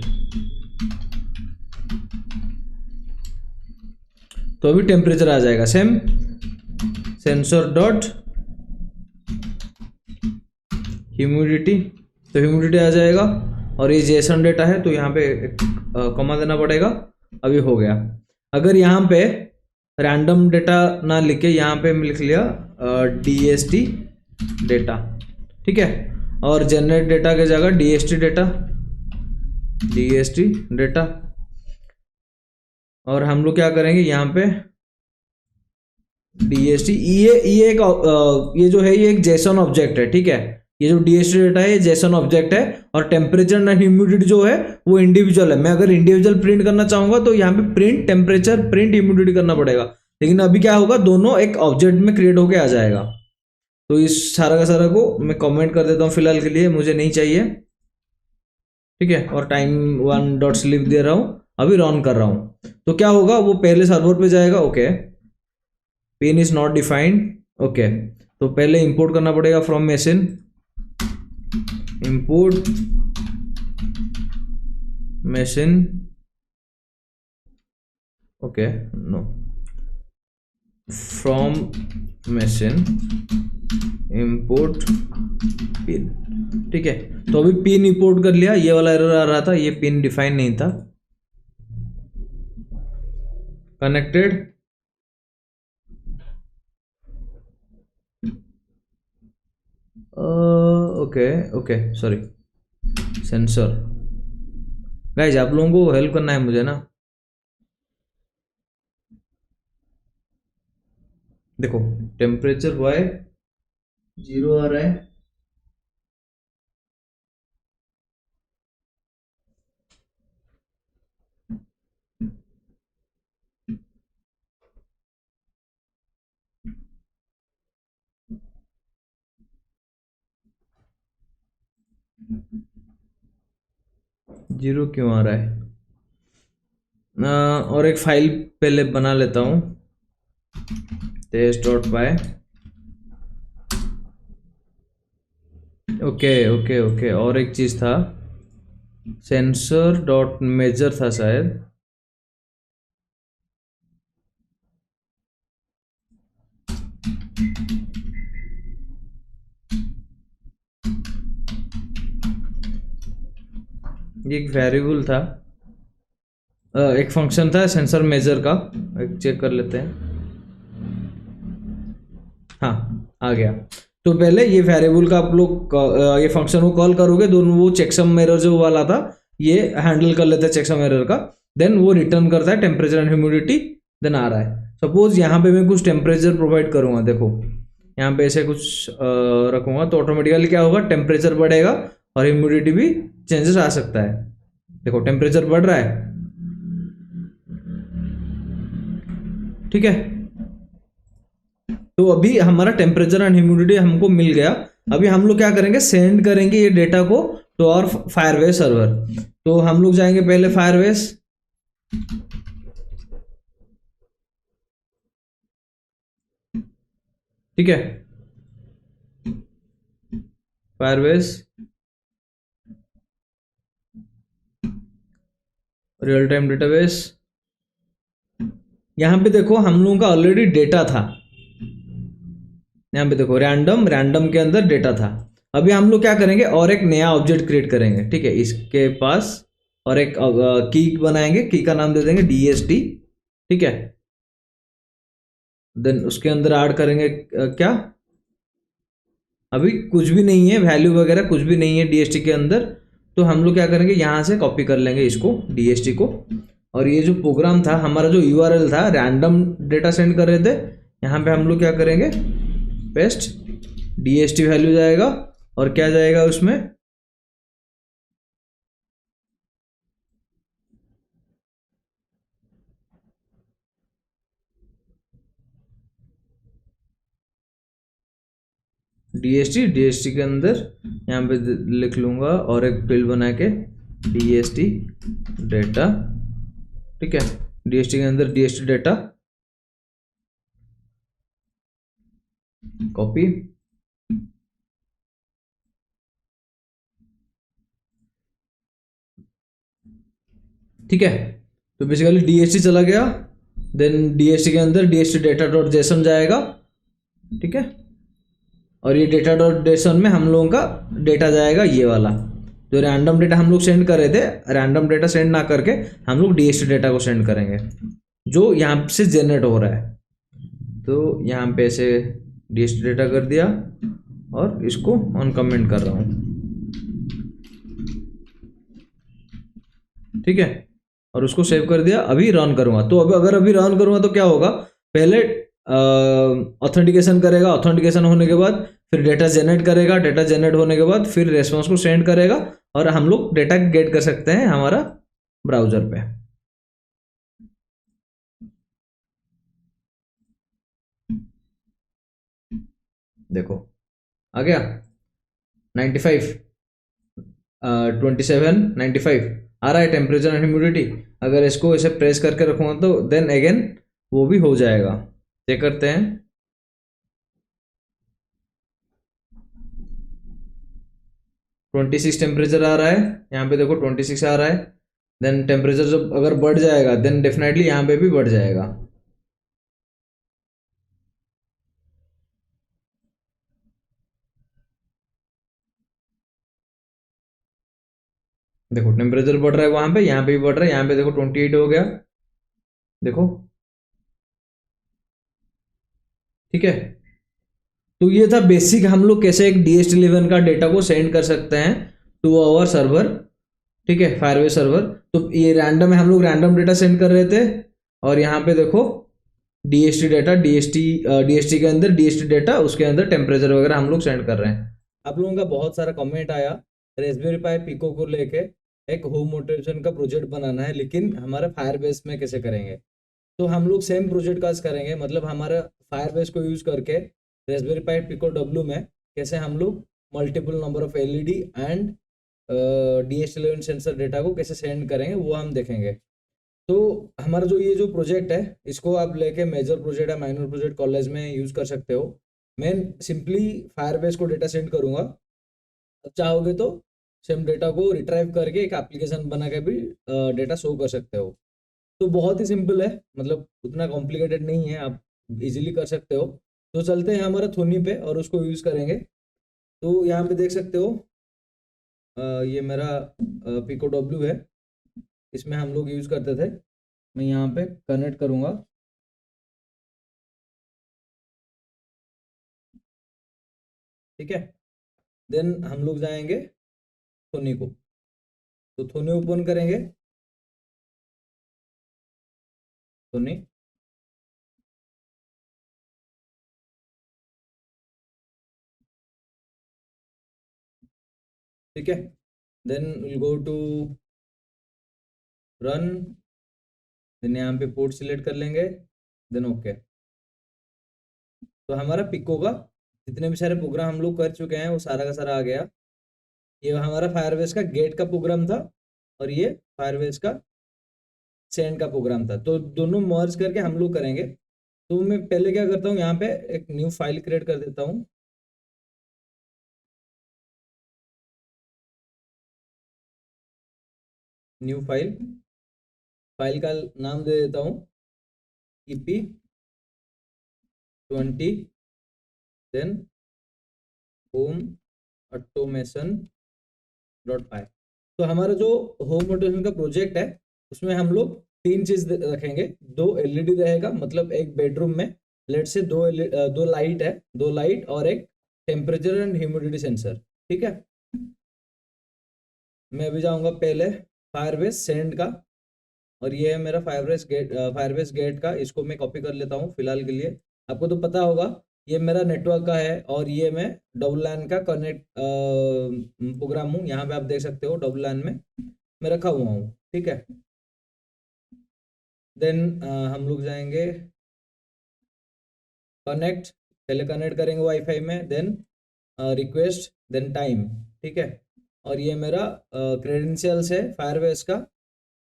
तो अभी टेम्परेचर आ जाएगा। सेम सेंसर डॉट ह्यूमिडिटी, तो ह्यूमिडिटी आ जाएगा। और ये जेसन डेटा है तो यहाँ पे कॉमा देना पड़ेगा। अभी हो गया। अगर यहाँ पे रैंडम डेटा ना लिखे, यहाँ पे मैं लिख लिया DST डेटा, ठीक है। और जनरेट डेटा की जगह DST डेटा। और हम लोग क्या करेंगे, यहाँ पे DST, ये जो है ये एक जेसन ऑब्जेक्ट है, ठीक है। ये जो DST डेटा है ये जेसन ऑब्जेक्ट है, और टेम्परेचर एंड ह्यूमिडिटी जो है वो इंडिविजुअल है। मैं अगर इंडिविजुअल प्रिंट करना चाहूंगा तो यहाँ पे प्रिंट टेम्परेचर, प्रिंट ह्यूमिडिटी करना पड़ेगा, लेकिन अभी क्या होगा, दोनों एक ऑब्जेक्ट में क्रिएट होके आ जाएगा। तो इस सारा का सारा को मैं कमेंट कर देता हूँ फिलहाल के लिए, मुझे नहीं चाहिए, ठीक है। और टाइम 1 डॉट स्लिप दे रहा हूँ, अभी रन कर रहा हूँ। तो क्या होगा, वो पहले सर्वर पे जाएगा, okay. Pin is not defined, okay. तो पहले इंपोर्ट करना पड़ेगा from machine, import machine, okay, no, from machine import pin, ठीक है। तो अभी पिन इंपोर्ट कर लिया, ये वाला एरर आ रहा था, ये पिन डिफाइन नहीं था। Connected, okay sorry, sensor. Guys आप लोगों को हेल्प करना है मुझे ना। देखो टेम्परेचर वाई 0 आ रहा है, जीरो क्यों आ रहा है। और एक फाइल पहले बना लेता हूँ, test.py, ओके। और एक चीज था, सेंसर डॉट मेजर था शायद, ये एक वेरिएबल था, एक फंक्शन था सेंसर मेजर का, एक चेक कर लेते हैं। हाँ आ गया। तो पहले ये वेरिएबल का आप लोग ये फंक्शन को कॉल करोगे, दोनों वो चेकसम एरर जो वाला था ये हैंडल कर लेता है चेकसम एरर का, देन वो रिटर्न करता है टेम्परेचर एंड ह्यूमिडिटी, देन आ रहा है। सपोज यहाँ पे मैं कुछ टेम्परेचर प्रोवाइड करूँगा, देखो यहाँ पे ऐसे कुछ रखूँगा तो ऑटोमेटिकली क्या होगा, टेम्परेचर बढ़ेगा और ह्यूमिडिटी भी चेंजेस आ सकता है। देखो टेम्परेचर बढ़ रहा है, ठीक है। तो अभी हमारा टेम्परेचर एंड ह्यूमिडिटी हमको मिल गया। अभी हम लोग क्या करेंगे, सेंड करेंगे ये डेटा को तो और फायरबेस सर्वर। तो हम लोग जाएंगे पहले फायरबेस, ठीक है, फायरबेस रियल टाइम डेटाबेस। यहां पे देखो हम लोगों का ऑलरेडी डेटा था, यहाँ पे देखो रैंडम के अंदर डेटा था। अभी हम लोग क्या करेंगे, और एक नया ऑब्जेक्ट क्रिएट करेंगे, ठीक है, इसके पास, और एक की बनाएंगे, की का नाम दे देंगे DST, ठीक है। देन उसके अंदर ऐड करेंगे क्या, अभी कुछ भी नहीं है, वैल्यू वगैरह कुछ भी नहीं है DST के अंदर। तो हम लोग क्या करेंगे, यहाँ से कॉपी कर लेंगे इसको, DST को, और ये जो प्रोग्राम था हमारा, जो URL था, रैंडम डेटा सेंड कर रहे थे, यहाँ पे हम लोग क्या करेंगे, पेस्ट, DST वैल्यू जाएगा, और क्या जाएगा उसमें, DST के अंदर यहाँ पे लिख लूँगा, और एक फील्ड बना के DST डेटा, ठीक है, DST के अंदर DST डेटा, कॉपी, ठीक है। तो बेसिकली DST चला गया, देन DST के अंदर DST डेटा डॉट जेसन जाएगा, ठीक है, और ये डेटा डॉट जेसन में हम लोगों का डेटा जाएगा, ये वाला जो रैंडम डेटा हम लोग सेंड कर रहे थे, रैंडम डेटा सेंड ना करके हम लोग DST डेटा को सेंड करेंगे, जो यहाँ से जनरेट हो रहा है। तो यहाँ पे ऐसे DST डेटा कर दिया, और इसको ऑन कमेंट कर रहा हूँ, ठीक है, और उसको सेव कर दिया। अभी रन करूंगा, तो अगर अभी रन करूंगा तो क्या होगा, पहले ऑथेंटिकेशन करेगा, ऑथेंटिकेशन होने के बाद फिर डेटा जनरेट करेगा, डेटा जनरेट होने के बाद फिर रेस्पॉन्स को सेंड करेगा, और हम लोग डेटा गेट कर सकते हैं हमारा ब्राउजर पे। देखो आ गया 95, 27, 95 आ रहा है टेम्परेचर एंड ह्यूमिडिटी। अगर इसको ऐसे प्रेस करके रखूंगा तो देन अगेन वो भी हो जाएगा। चेक करते हैं, 26 टेम्परेचर आ रहा है, यहाँ पे देखो 26 आ रहा है। देन टेम्परेचर जब अगर बढ़ जाएगा देन डेफिनेटली यहाँ पे भी बढ़ जाएगा। देखो टेम्परेचर बढ़ रहा है वहां पे, यहाँ पे भी बढ़ रहा है, यहाँ पे देखो 28 हो गया, देखो, ठीक है। तो ये था बेसिक, हम लोग कैसे एक DST11 का डेटा को सेंड कर सकते हैं टू आवर सर्वर, ठीक है, फायरबेस सर्वर। तो ये रैंडम है, हम लोग रैंडम डेटा सेंड कर रहे थे, और यहाँ पे देखो DST डेटा, DST के अंदर DST डेटा, उसके अंदर टेम्परेचर वगैरह हम लोग सेंड कर रहे हैं। आप लोगों का बहुत सारा कमेंट आया रेस्पबेरी पाई पिको को लेके, एक होम ऑटोमेशन का प्रोजेक्ट बनाना है, लेकिन हमारे फायरबेस में कैसे करेंगे। तो हम लोग सेम प्रोजेक्ट का करेंगे, मतलब हमारा फायरबेस को यूज करके रेस्पबेरी पाई पिको डब्ल्यू में कैसे हम लोग multiple number of LED and DST11 sensor data को कैसे सेंड करेंगे, वो हम देखेंगे। तो हमारा जो ये जो प्रोजेक्ट है, इसको आप लेके मेजर प्रोजेक्ट या माइनर प्रोजेक्ट कॉलेज में यूज कर सकते हो। मैं सिंपली फायरबेस को डेटा सेंड करूंगा, चाहोगे तो सेम डेटा को रिट्राइव करके एक एप्लीकेशन बना के भी डेटा शो कर सकते हो। तो बहुत ही सिंपल है, मतलब उतना कॉम्प्लिकेटेड नहीं है, आप इजीली कर सकते हो। तो चलते हैं हमारा थोनी पे और उसको यूज़ करेंगे। तो यहाँ पे देख सकते हो, ये मेरा पिको डब्ल्यू है, इसमें हम लोग यूज़ करते थे। मैं यहाँ पे कनेक्ट करूँगा, ठीक है। देन हम लोग जाएंगे थोनी को, तो थोनी ओपन करेंगे, थोनी, ठीक है। Then will go to run, then यहाँ पे पोर्ट सिलेक्ट कर लेंगे, देन ओके। तो हमारा पिको का जितने भी सारे प्रोग्राम हम लोग कर चुके हैं वो सारा का सारा आ गया। ये हमारा फायरबेस का गेट का प्रोग्राम था, और ये फायरबेस का सेंड का प्रोग्राम था, तो दोनों मर्ज करके हम लोग करेंगे। तो मैं पहले क्या करता हूँ, यहाँ पे एक न्यू फाइल क्रिएट कर देता हूँ, न्यू फाइल, फाइल का नाम दे देता हूँ EP20, then home automation dot py. तो हमारा जो होम ऑटोमेशन का प्रोजेक्ट है उसमें हम लोग तीन चीज रखेंगे। दो एलईडी रहेगा, मतलब एक बेडरूम में लेट से दो लाइट है, दो लाइट और एक टेम्परेचर एंड ह्यूमिडिटी सेंसर। ठीक है, मैं अभी जाऊंगा पहले फायरबेस सेंड का, और ये है मेरा फायरबेस गेट का। इसको मैं कॉपी कर लेता हूँ फिलहाल के लिए। आपको तो पता होगा ये मेरा नेटवर्क का है, और ये मैं डबल लैन का कनेक्ट प्रोग्राम हूँ। यहाँ पे आप देख सकते हो डबल लैन में मैं रखा हुआ हूँ। ठीक है, देन हम लोग जाएंगे कनेक्ट, पहले कनेक्ट करेंगे वाईफाई में, देन रिक्वेस्ट, देन टाइम। ठीक है, और ये मेरा क्रेडेंशियल्स है फायरबेस का।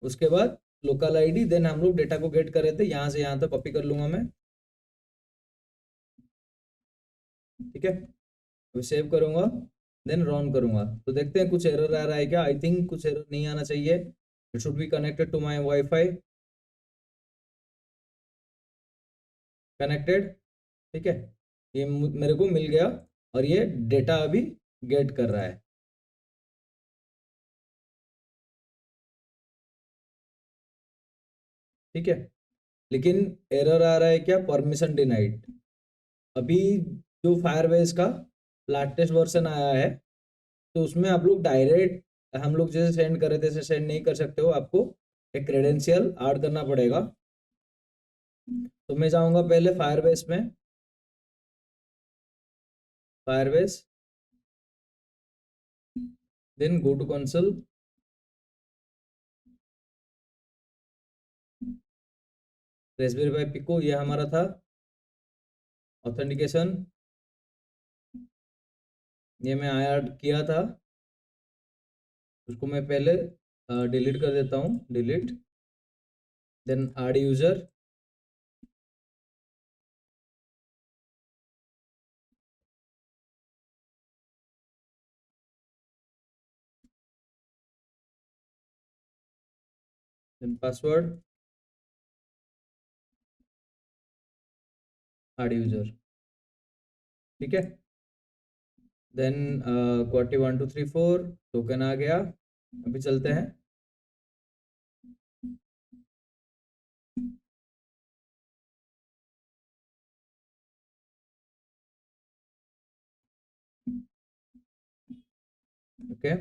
उसके बाद लोकल आईडी, देन हम लोग डेटा को गेट कर रहे थे, यहाँ से यहाँ तक कॉपी कर लूंगा मैं। ठीक है, अभी सेव करूंगा, देन रन करूंगा, तो देखते हैं कुछ एरर आ रहा है क्या। आई थिंक कुछ एरर नहीं आना चाहिए। It should be connected to my WiFi, connected. ठीक है, ये मेरे को मिल गया, और ये डेटा अभी गेट कर रहा है। ठीक है, लेकिन एरर आ रहा है क्या, परमिशन डिनाइड। अभी जो फायरबेस का लेटेस्ट वर्जन आया है, तो उसमें आप लोग डायरेक्ट हम लोग जैसे सेंड कर रहे थे, जैसे सेंड नहीं कर सकते हो। आपको एक क्रेडेंशियल ऐड करना पड़ेगा। तो मैं जाऊंगा पहले फायरबेस में, Firebase, then go to console, Raspberry Pi Pico, ये हमारा था ऑथेंटिकेशन, ये मैं ऐड किया था। उसको मैं पहले डिलीट कर देता हूँ, delete, then add user, then password, add user. ठीक है, देन क्वाटी 1 2 3 4 टोकन आ गया। अभी चलते हैं, ओके,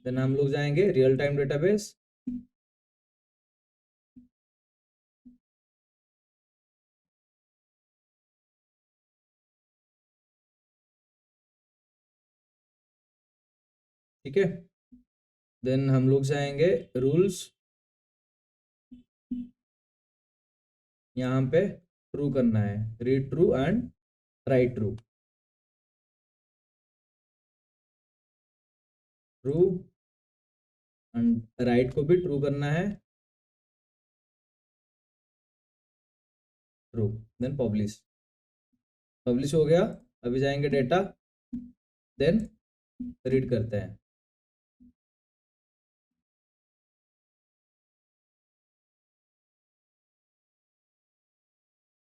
देन हम लोग जाएंगे रियल टाइम डेटाबेस। ठीक है, देन हम लोग जाएंगे रूल्स, यहाँ पे ट्रू करना है, read true and right true, true and right को भी ट्रू करना है, ट्रू, देन पब्लिश, पब्लिश हो गया। अभी जाएंगे डेटा, देन रीड करते हैं।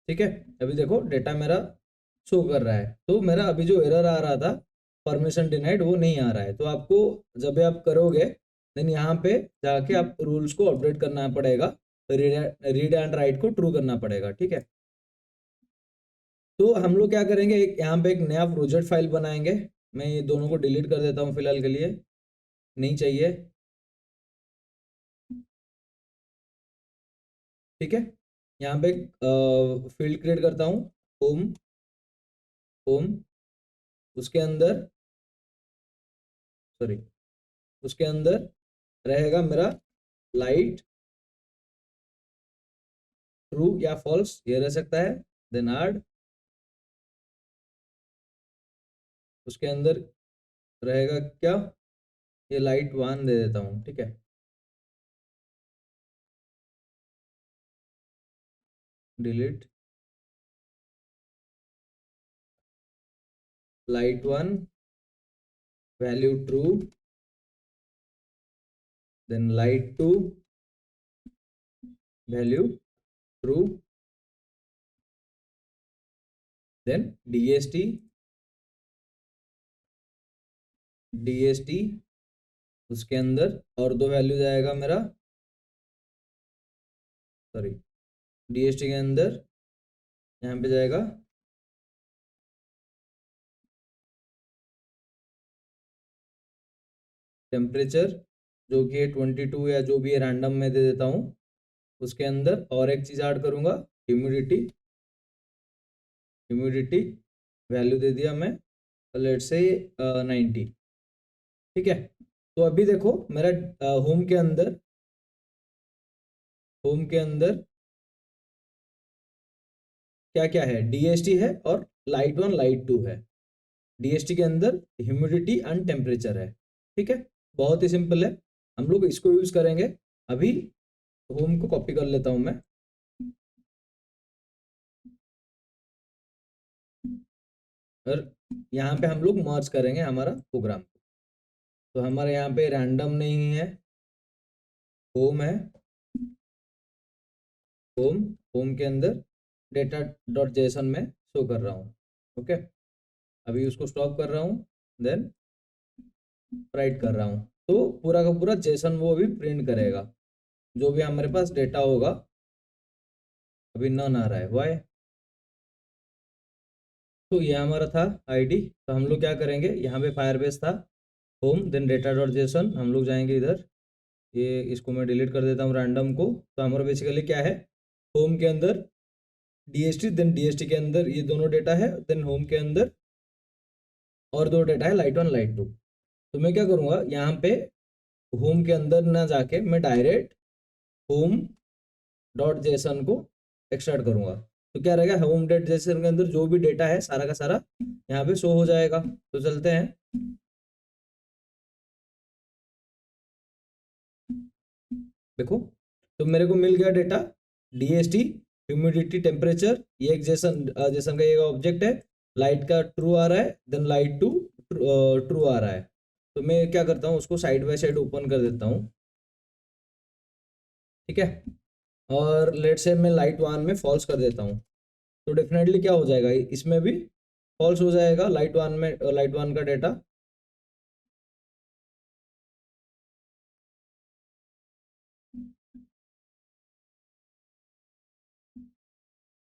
ठीक है, अभी देखो डेटा मेरा शो कर रहा है। तो मेरा अभी जो एरर आ रहा था परमिशन डिनाइड, वो नहीं आ रहा है। तो आपको जब भी आप करोगे, देन यहाँ पे जाके आप रूल्स को अपडेट करना पड़ेगा, रीड एंड राइट को ट्रू करना पड़ेगा। ठीक है, तो हम लोग क्या करेंगे, एक यहाँ पे एक नया प्रोजेक्ट फाइल बनाएंगे। मैं ये दोनों को डिलीट कर देता हूँ फिलहाल के लिए, नहीं चाहिए। ठीक है, यहाँ पे फील्ड क्रिएट करता हूँ, होम, होम, उसके अंदर, सॉरी, उसके अंदर रहेगा मेरा लाइट, ट्रू या फॉल्स ये रह सकता है, देन ऐड, उसके अंदर रहेगा क्या, ये लाइट 1 दे देता हूँ। ठीक है, delete, light 1 value true, then light 2 value true, then DST, DST, उसके अंदर और दो वैल्यू जाएगा मेरा, सॉरी, DST के अंदर यहाँ पे जाएगा टेम्परेचर, जो कि है 22 या जो भी है रैंडम में दे देता हूँ। उसके अंदर और एक चीज़ ऐड करूँगा, ह्यूमिडिटी। ह्यूमिडिटी वैल्यू दे दिया मैं, लेट से 90। ठीक है, तो अभी देखो मेरा होम के अंदर क्या क्या है, DST है और लाइट 1 लाइट 2 है। DST के अंदर ह्यूमिडिटी एंड टेम्परेचर है। ठीक है, बहुत ही सिंपल है, हम लोग इसको यूज करेंगे। अभी होम को कॉपी कर लेता हूं मैं, और यहाँ पे हम लोग मर्ज करेंगे हमारा प्रोग्राम। तो हमारे यहाँ पे रैंडम नहीं है, होम है। होम होम के अंदर डेटा डॉट जेसन में शो कर रहा हूँ। ओके, अभी उसको स्टॉप कर रहा हूँ, देन राइट कर रहा हूँ। तो पूरा का पूरा जेसन वो अभी प्रिंट करेगा, जो भी हमारे पास डेटा होगा। अभी नन आ रहा है, वाई? तो ये हमारा था आईडी। तो हम लोग क्या करेंगे, यहाँ पे फायरबेस था, home, then data dot JSON. हम लोग जाएंगे इधर, ये इसको मैं डिलीट कर देता हूँ रैंडम को। तो हमारा बेसिकली क्या है, होम के अंदर DST, देन DST के अंदर ये दोनों डेटा है, देन होम के अंदर और दो डेटा है, लाइट 1 लाइट 2। तो मैं क्या करूँगा, यहाँ पे होम के अंदर ना जाके मैं डायरेक्ट होम डॉट जेसन को एक्सट्रैक्ट करूँगा। तो क्या रहेगा, होम डॉट जेसन के अंदर जो भी डेटा है सारा का सारा यहाँ पे शो हो जाएगा। तो चलते हैं, देखो, तो मेरे को मिल गया डेटा, DST, ह्यूमिडिटी, टेम्परेचर, ये एक जेसन जेसन का ये ऑब्जेक्ट है। लाइट का ट्रू आ रहा है, देन लाइट टू ट्रू आ रहा है। तो मैं क्या करता हूँ, उसको साइड बाय साइड ओपन कर देता हूँ। ठीक है, और लेट से मैं लाइट 1 में फॉल्स कर देता हूँ। तो डेफिनेटली क्या हो जाएगा, इसमें भी फॉल्स हो जाएगा लाइट 1 में, लाइट 1 का डेटा।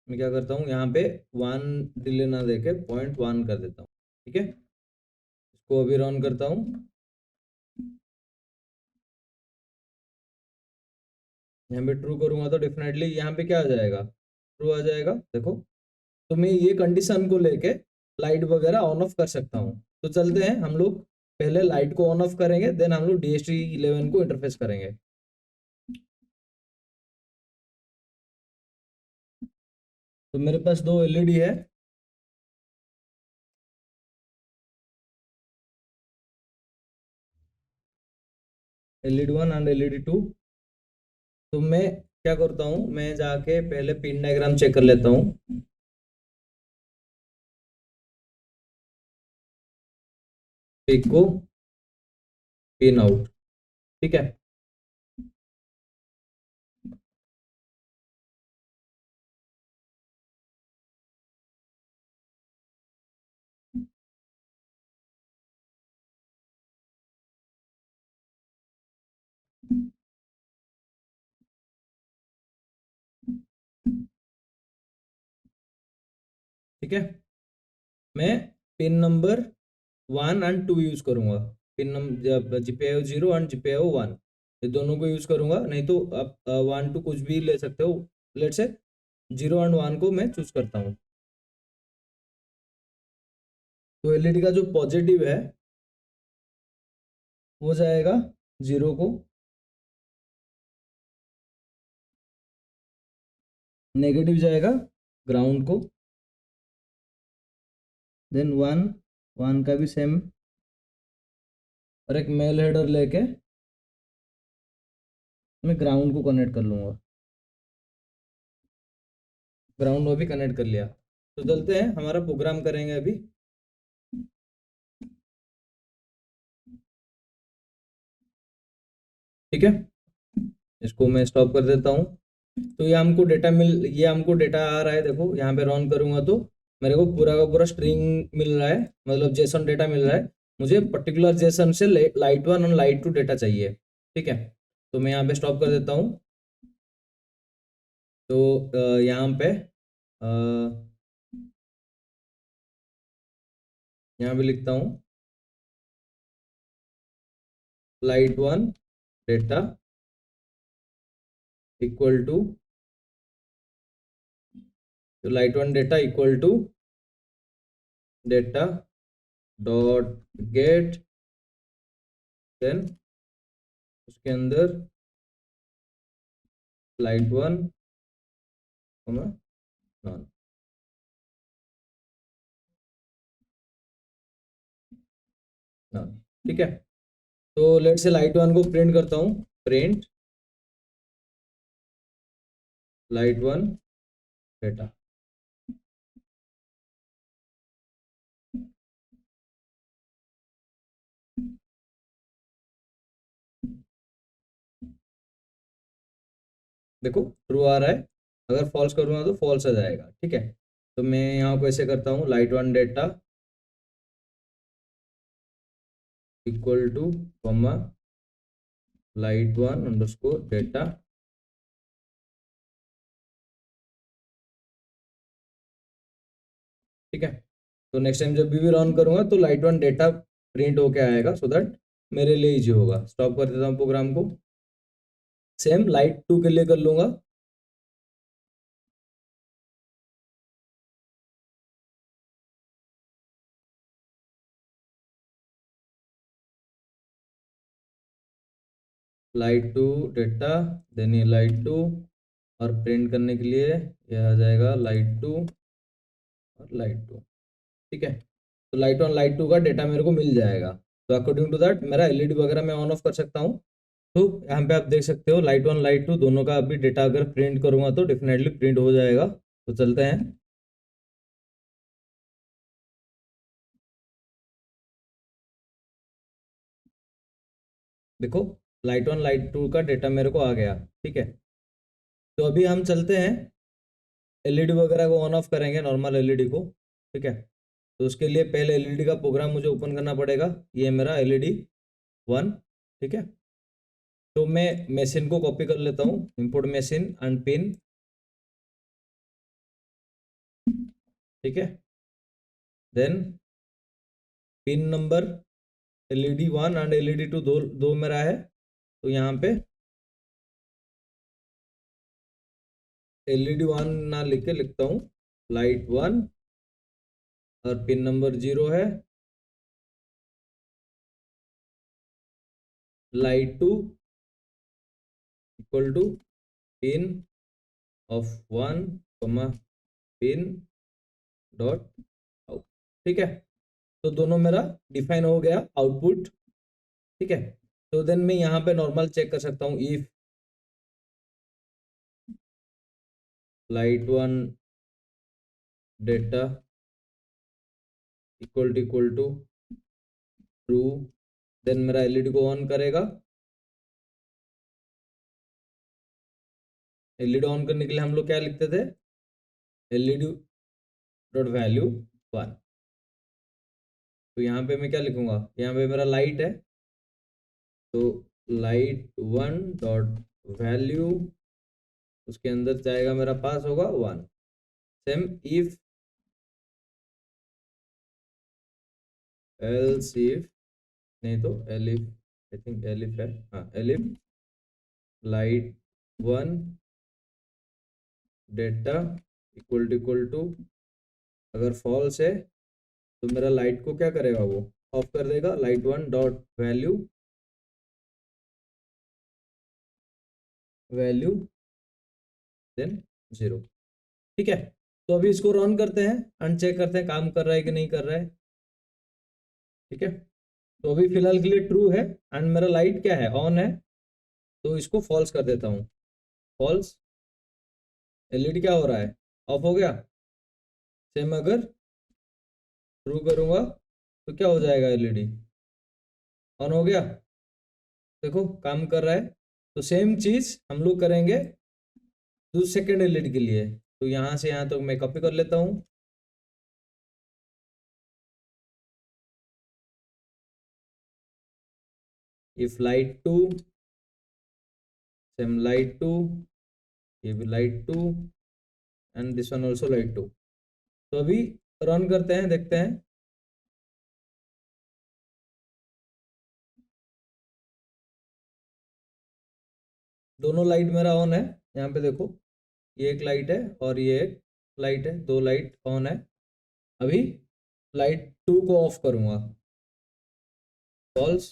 मैं क्या करता हूँ, यहाँ पे 1 डिले ना देके 0.1 कर देता हूँ। ठीक है, इसको अभी रन करता हूँ। यहाँ पे ट्रू करूंगा तो डेफिनेटली यहाँ पे क्या आ जाएगा, ट्रू आ जाएगा। देखो, तो मैं ये कंडीशन को लेके लाइट वगैरह ऑन ऑफ कर सकता हूँ। तो चलते हैं, हम लोग पहले लाइट को ऑन ऑफ करेंगे, देन हम लोग DST 11 को इंटरफेस करेंगे। तो मेरे पास दो LED है, LED 1 एंड LED 2। तो मैं क्या करता हूँ, मैं जाके पहले पिन डायग्राम चेक कर लेता हूँ। पिक को पिन आउट। ठीक है, ठीक है, मैं पिन नंबर 1 एंड 2 यूज करूंगा। Pin number GPIO 0 and GPIO 1, ये दोनों को यूज करूंगा। नहीं तो आप 1 2 कुछ भी ले सकते हो। लेट से 0 एंड 1 को मैं चूज करता हूँ। तो LED का जो पॉजिटिव है वो जाएगा 0 को, नेगेटिव जाएगा ग्राउंड को, देन 1 1 का भी सेम, और एक मेल हेडर लेके मैं ग्राउंड को कनेक्ट कर लूँगा। ग्राउंड में भी कनेक्ट कर लिया। तो चलते हैं, हमारा प्रोग्राम करेंगे अभी। ठीक है, इसको मैं स्टॉप कर देता हूँ। तो ये हमको डेटा आ रहा है। देखो, यहाँ पे रन करूंगा तो मेरे को पूरा का पूरा स्ट्रिंग मिल रहा है, मतलब जेसन डेटा मिल रहा है। मुझे पर्टिकुलर जेसन से लाइट 1 और लाइट 2 डेटा चाहिए। ठीक है, तो मैं यहाँ पे स्टॉप कर देता हूँ। तो यहाँ पे यहाँ पे लिखता हूँ लाइट 1 डेटा इक्वल टू, तो light 1 data equal to data dot get, then उसके अंदर लाइट 1 नॉन। ठीक है, तो लेट से लाइट 1 को प्रिंट करता हूँ, प्रिंट लाइट 1 डेटा। देखो ट्रू आ रहा है, अगर फॉल्स करूँगा तो फॉल्स आ जाएगा। ठीक है, तो मैं यहाँ को ऐसे करता हूँ light 1 data equal two comma light 1 underscore data. ठीक है, तो नेक्स्ट टाइम जब भी रन करूँगा तो लाइट 1 डेटा प्रिंट होके आएगा, सो दैट मेरे लिए इजी होगा। स्टॉप कर देता हूँ प्रोग्राम को। सेम लाइट 2 के लिए कर लूँगा। लाइट 2 डेटा, देन ये लाइट 2, और प्रिंट करने के लिए यह आ जाएगा लाइट 2 और लाइट 2। ठीक है, तो लाइट 1 लाइट 2 का डेटा मेरे को मिल जाएगा। तो अकॉर्डिंग टू दैट मेरा एलईडी वगैरह मैं ऑन ऑफ कर सकता हूँ। तो यहाँ पे आप देख सकते हो लाइट 1 लाइट 2 दोनों का अभी डेटा अगर प्रिंट करूँगा तो डेफिनेटली प्रिंट हो जाएगा। तो चलते हैं। देखो लाइट 1 लाइट 2 का डेटा मेरे को आ गया। ठीक है, तो अभी हम चलते हैं एलईडी वगैरह को ऑन ऑफ करेंगे, नॉर्मल एलईडी को। ठीक है, तो उसके लिए पहले एलईडी का प्रोग्राम मुझे ओपन करना पड़ेगा। ये मेरा एलईडी 1। ठीक है, तो मैं मशीन को कॉपी कर लेता हूँ, इंपोर्ट मशीन एंड पिन। ठीक है, then pin number LED 1 and LED 2 दो दो मेरा है, तो यहाँ पे एलईडी 1 ना लिख के लिखता हूँ लाइट 1, और पिन नंबर 0 है। Light 2 equal to pin of 1 comma pin dot out. ठीक है, तो दोनों मेरा डिफाइन हो गया आउटपुट। ठीक है, तो देन मैं यहाँ पे नॉर्मल चेक कर सकता हूँ if light 1 data equal to true, then मेरा एलईडी को ऑन करेगा। एलईडी ऑन करने के लिए हम लोग क्या लिखते थे, एलईडी डॉट वैल्यू 1। तो यहाँ पे मैं क्या लिखूंगा, यहाँ पे मेरा लाइट है, तो लाइट 1 डॉट वैल्यू, उसके अंदर जाएगा मेरा पास होगा 1। सेम इफ एल्स इफ, नहीं तो एलिफ, आई थिंक एलिफ है, हाँ elif light 1 data equal to, अगर फॉल्स है तो मेरा लाइट को क्या करेगा, वो ऑफ कर देगा। Light 1 dot value value then 0। ठीक है, तो अभी इसको रन करते हैं एंड चेक करते हैं काम कर रहा है कि नहीं कर रहा है। ठीक है, तो अभी फिलहाल के लिए ट्रू है एंड मेरा लाइट क्या है, ऑन है, तो इसको फॉल्स कर देता हूँ। फॉल्स, एलईडी क्या हो रहा है, ऑफ हो गया। सेम अगर ट्रू करूँगा तो क्या हो जाएगा, एलईडी ऑन हो गया। देखो काम कर रहा है। तो सेम चीज़ हम लोग करेंगे दूसरे सेकेंड एलईडी के लिए। तो यहाँ से यहाँ तक मैं कॉपी कर लेता हूँ। If light two, same light two, ये भी light two, and this one also light two. तो अभी रन करते हैं, देखते हैं। दोनों लाइट मेरा ऑन है, यहाँ पे देखो, ये एक लाइट है और ये एक लाइट है, दो लाइट ऑन है। अभी लाइट टू को ऑफ करूंगा, फॉल्स।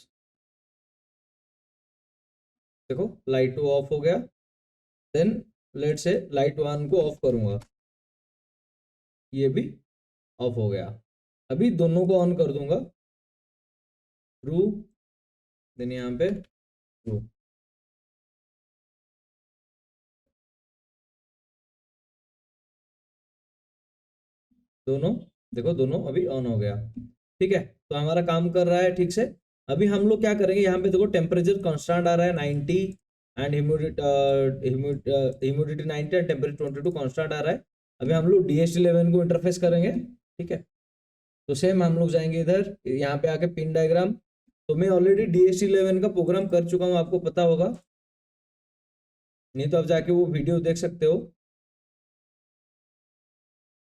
देखो लाइट टू ऑफ हो गया। देन लेट से लाइट वन को ऑफ करूंगा, ये भी ऑफ हो गया। अभी दोनों को ऑन कर दूंगा, ट्रू, देन यहाँ पे ट्रू। दोनों देखो, दोनों अभी ऑन हो गया। ठीक है, तो हमारा काम कर रहा है ठीक से। अभी हम लोग क्या करेंगे, यहाँ पे देखो टेम्परेचर कांस्टेंट आ रहा है 90, and humidity 90 and temperature 22 constant आ रहा है। अभी हम लोग DHT11 को इंटरफेस करेंगे। ठीक है, तो सेम हम लोग जाएंगे इधर, यहाँ पे आके पिन डायग्राम। तो मैं ऑलरेडी DHT11 का प्रोग्राम कर चुका हूँ, आपको पता होगा, नहीं तो आप जाके वो वीडियो देख सकते हो।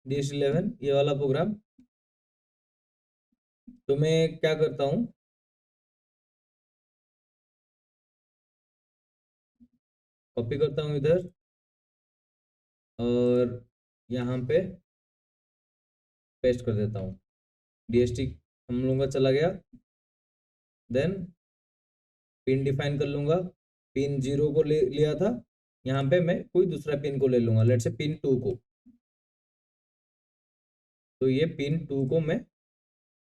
DHT11 ये वाला प्रोग्राम। तो मैं क्या करता हूँ, कॉपी करता हूँ इधर, और यहाँ पे पेस्ट कर देता हूँ। DHT हम लोगों का चला गया। देन पिन डिफाइन कर लूँगा, पिन 0 को लिया था, यहाँ पे मैं कोई दूसरा पिन को ले लूँगा, लेट से पिन 2 को। तो ये पिन 2 को मैं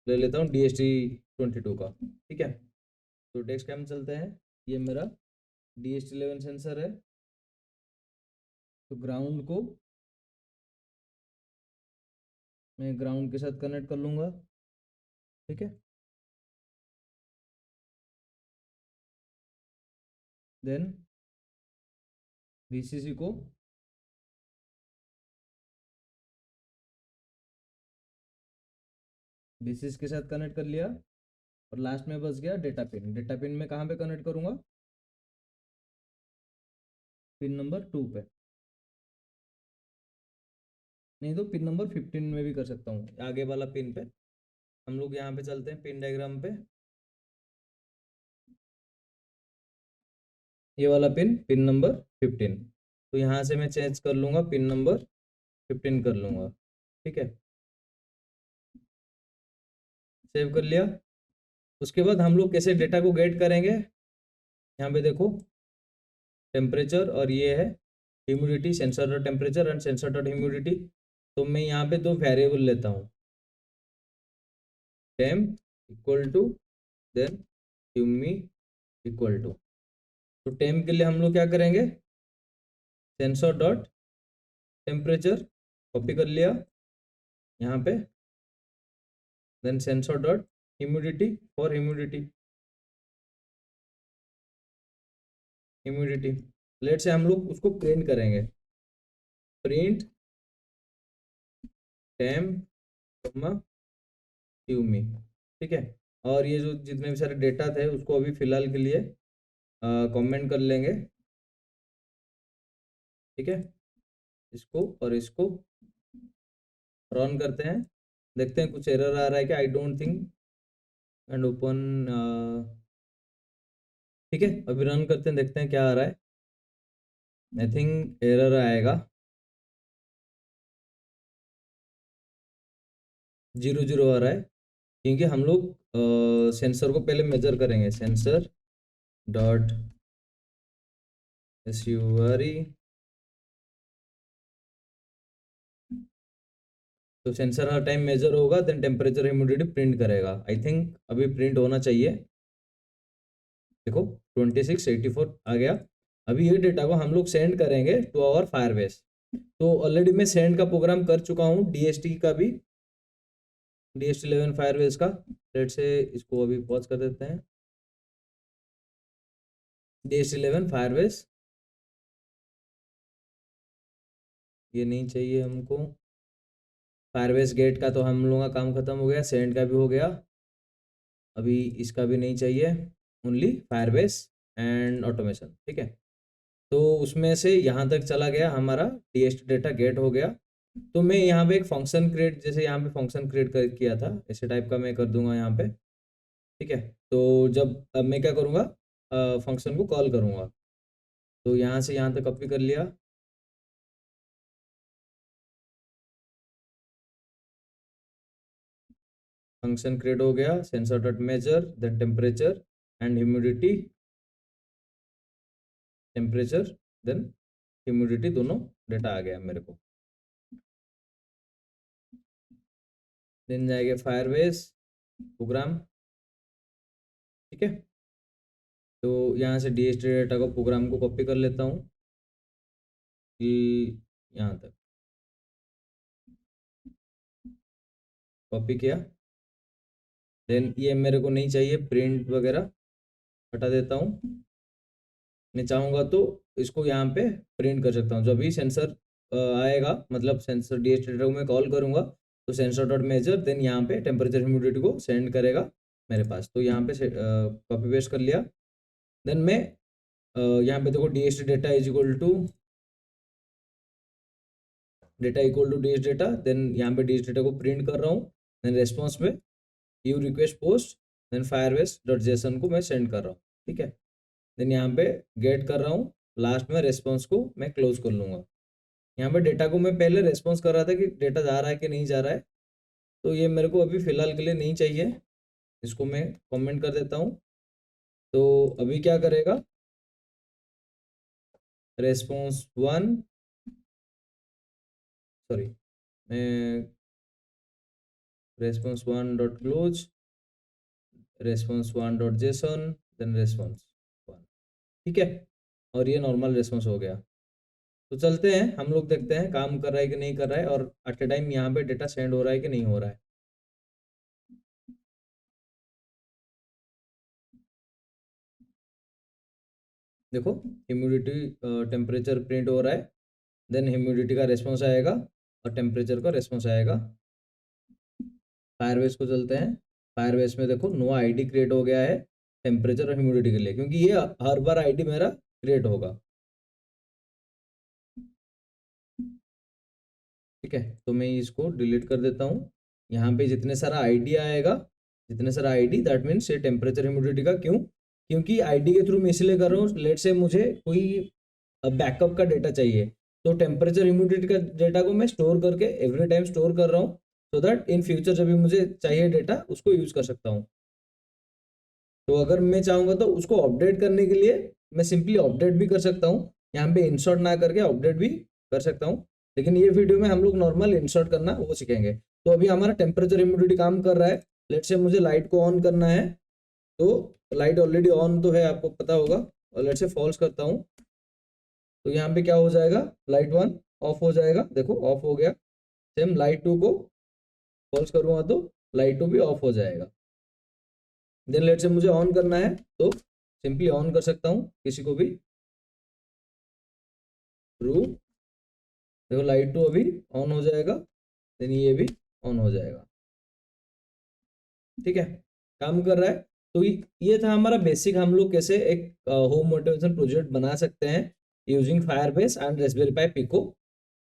ले लेता हूँ DHT22 का। ठीक है, तो टेक्स्ट कैम चलते हैं। ये मेरा DHT11 सेंसर है, तो ग्राउंड को मैं ग्राउंड के साथ कनेक्ट कर लूँगा। ठीक है, देन VCC को VCC के साथ कनेक्ट कर लिया, और लास्ट में बच गया डेटा पिन। डेटा पिन में कहाँ पे कनेक्ट करूँगा, पिन नंबर 2 पे, नहीं तो पिन नंबर 15 में भी कर सकता हूँ, आगे वाला पिन पे। हम लोग यहाँ पे चलते हैं पिन डायग्राम पे, ये वाला पिन, पिन नंबर 15। तो यहाँ से मैं चेंज कर लूँगा, पिन नंबर 15 कर लूँगा। ठीक है, सेव कर लिया। उसके बाद हम लोग कैसे डेटा को गेट करेंगे, यहाँ पे देखो टेम्परेचर, और ये है humidity, sensor dot temperature and sensor dot humidity. तो मैं यहाँ पे दो वेरिएबल लेता हूँ, temp equal to, then humi equal to. तो टेम्प के लिए हम लोग क्या करेंगे, सेंसर डॉट टेम्परेचर कॉपी कर लिया यहाँ पे, then sensor dot humidity for humidity, humidity. Let's say हम लोग उसको प्रिंट करेंगे, प्रिंट टेम्प ह्यूमी। ठीक है, और ये जो जितने भी सारे डेटा थे उसको अभी फिलहाल के लिए कमेंट कर लेंगे। ठीक है, इसको और इसको रन करते हैं, देखते हैं कुछ एरर आ रहा है क्या। I don't think, and open. ठीक है, अभी रन करते हैं, देखते हैं क्या आ रहा है। आई थिंक एरर आएगा, 0 0 आ रहा है, क्योंकि हम लोग सेंसर को पहले मेजर करेंगे, सेंसर डॉट SURE। तो सेंसर हर टाइम मेजर होगा, देन टेम्परेचर ह्यूमिडिटी प्रिंट करेगा। आई थिंक अभी प्रिंट होना चाहिए, देखो 2684 आ गया। अभी ये डेटा को हम लोग सेंड करेंगे टू आवर फायरबेस। तो ऑलरेडी मैं सेंड का प्रोग्राम कर चुका हूँ, DHT का भी, DHT11 फायरबेस का। लेट से इसको अभी पॉज कर देते हैं, DHT11 फायरबेस, ये नहीं चाहिए हमको। फायरबेस गेट का तो हम लोगों का काम खत्म हो गया, सेंड का भी हो गया, अभी इसका भी नहीं चाहिए। ओनली फायरबेस एंड ऑटोमेशन, ठीक है। तो उसमें से यहाँ तक चला गया हमारा टीएस्ट डेटा गेट हो गया। तो मैं यहाँ पे एक फंक्शन क्रिएट, जैसे यहाँ पे फंक्शन क्रिएट कर किया था ऐसे टाइप का मैं कर दूंगा यहाँ पे, ठीक है। तो जब अब मैं क्या करूँगा, फंक्शन को कॉल करूँगा। तो यहाँ से यहाँ तक कॉपी कर लिया, फंक्शन क्रिएट हो गया, sensor dot measure, then temperature and humidity, temperature then humidity, दोनों डेटा आ गया मेरे को। देन जाएगा फायरबेस प्रोग्राम, ठीक है। तो यहाँ से डीएसटी डेटा को प्रोग्राम को कॉपी कर लेता हूँ कि यहाँ तक कॉपी किया। देन ये मेरे को नहीं चाहिए, प्रिंट वगैरह हटा देता हूँ। मैं चाहूँगा तो इसको यहाँ पे प्रिंट कर सकता हूँ। जब भी सेंसर आएगा, मतलब सेंसर डीएसटी डेटा को मैं कॉल करूँगा तो सेंसर डॉट मेजर, देन यहाँ पे टेम्परेचर ह्यूमिडिटी को सेंड करेगा मेरे पास। तो यहाँ पे कॉपी पेस्ट कर लिया। देन मैं यहाँ पे देखो DST data is equal to DS data, then यहाँ पे डीएस डेटा को प्रिंट कर रहा हूँ। देन रेस्पॉन्स में u request post, then Firebase dot JSON को मैं सेंड कर रहा हूँ, ठीक है। देन यहाँ पे गेट कर रहा हूँ, लास्ट में रेस्पॉन्स को मैं क्लोज कर लूँगा। यहाँ पे डेटा को मैं पहले रेस्पॉन्स कर रहा था कि डेटा जा रहा है कि नहीं जा रहा है, तो ये मेरे को अभी फ़िलहाल के लिए नहीं चाहिए, इसको मैं कमेंट कर देता हूँ। तो अभी क्या करेगा, रेस्पॉन्स वन, सॉरी, मैं response one dot close, response one dot JSON, then response one, ठीक है। और ये नॉर्मल रेस्पॉन्स हो गया। तो चलते हैं, हम लोग देखते हैं काम कर रहा है कि नहीं कर रहा है, और एट ए टाइम यहाँ पे डेटा सेंड हो रहा है कि नहीं हो रहा है। देखो ह्यूमिडिटी, टेम्परेचर प्रिंट हो रहा है, देन ह्यूमिडिटी का रेस्पॉन्स आएगा और टेम्परेचर का रेस्पॉन्स आएगा। फायरबेस को चलते हैं, फायरबेस में देखो नो आईडी क्रिएट हो गया है टेम्परेचर और ह्यूमिडिटी के लिए, क्योंकि ये हर बार आईडी मेरा क्रिएट होगा, ठीक है। तो मैं इसको डिलीट कर देता हूँ। यहाँ पे जितने सारा आईडी आएगा, जितने सारा आईडी, दैट मीन्स ये टेम्परेचर ह्यूमिडिटी का, क्यों, क्योंकि आईडी के थ्रू मैं इसलिए कर रहा हूँ, लेट से मुझे कोई बैकअप का डेटा चाहिए, तो टेम्परेचर ह्यूमिडिटी का डेटा को मैं स्टोर करके एवरी टाइम स्टोर कर रहा हूँ, सो दैट इन फ्यूचर जब भी मुझे चाहिए डेटा उसको यूज कर सकता हूँ। तो अगर मैं चाहूँगा तो उसको अपडेट करने के लिए मैं सिंपली अपडेट भी कर सकता हूँ, यहाँ पे इंसर्ट ना करके अपडेट भी कर सकता हूँ, लेकिन ये वीडियो में हम लोग नॉर्मल इंसर्ट करना वो सीखेंगे। तो अभी हमारा टेम्परेचर ह्यूमिडिटी काम कर रहा है। लेट से मुझे लाइट को ऑन करना है, तो लाइट ऑलरेडी ऑन तो है, आपको पता होगा, और लेट से फॉल्स करता हूँ तो यहाँ पे क्या हो जाएगा, लाइट वन ऑफ हो जाएगा, देखो ऑफ हो गया। सेम लाइट टू को फॉल्स करूँगा तो लाइट टू भी ऑफ हो जाएगा। देन लेट से मुझे ऑन करना है तो सिंपली ऑन कर सकता हूँ किसी को भी, ट्रू, देखो लाइट टू अभी ऑन हो जाएगा, देन ये भी ऑन हो जाएगा, ठीक है, काम कर रहा है। तो ये था हमारा बेसिक, हम लोग कैसे एक होम ऑटोमेशन प्रोजेक्ट बना सकते हैं using Firebase and Raspberry Pi Pico.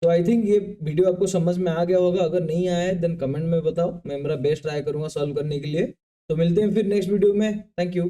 तो आई थिंक ये वीडियो आपको समझ में आ गया होगा, अगर नहीं आया है देन कमेंट में बताओ, मैं मेरा बेस्ट ट्राई करूंगा सॉल्व करने के लिए। तो मिलते हैं फिर नेक्स्ट वीडियो में, थैंक यू।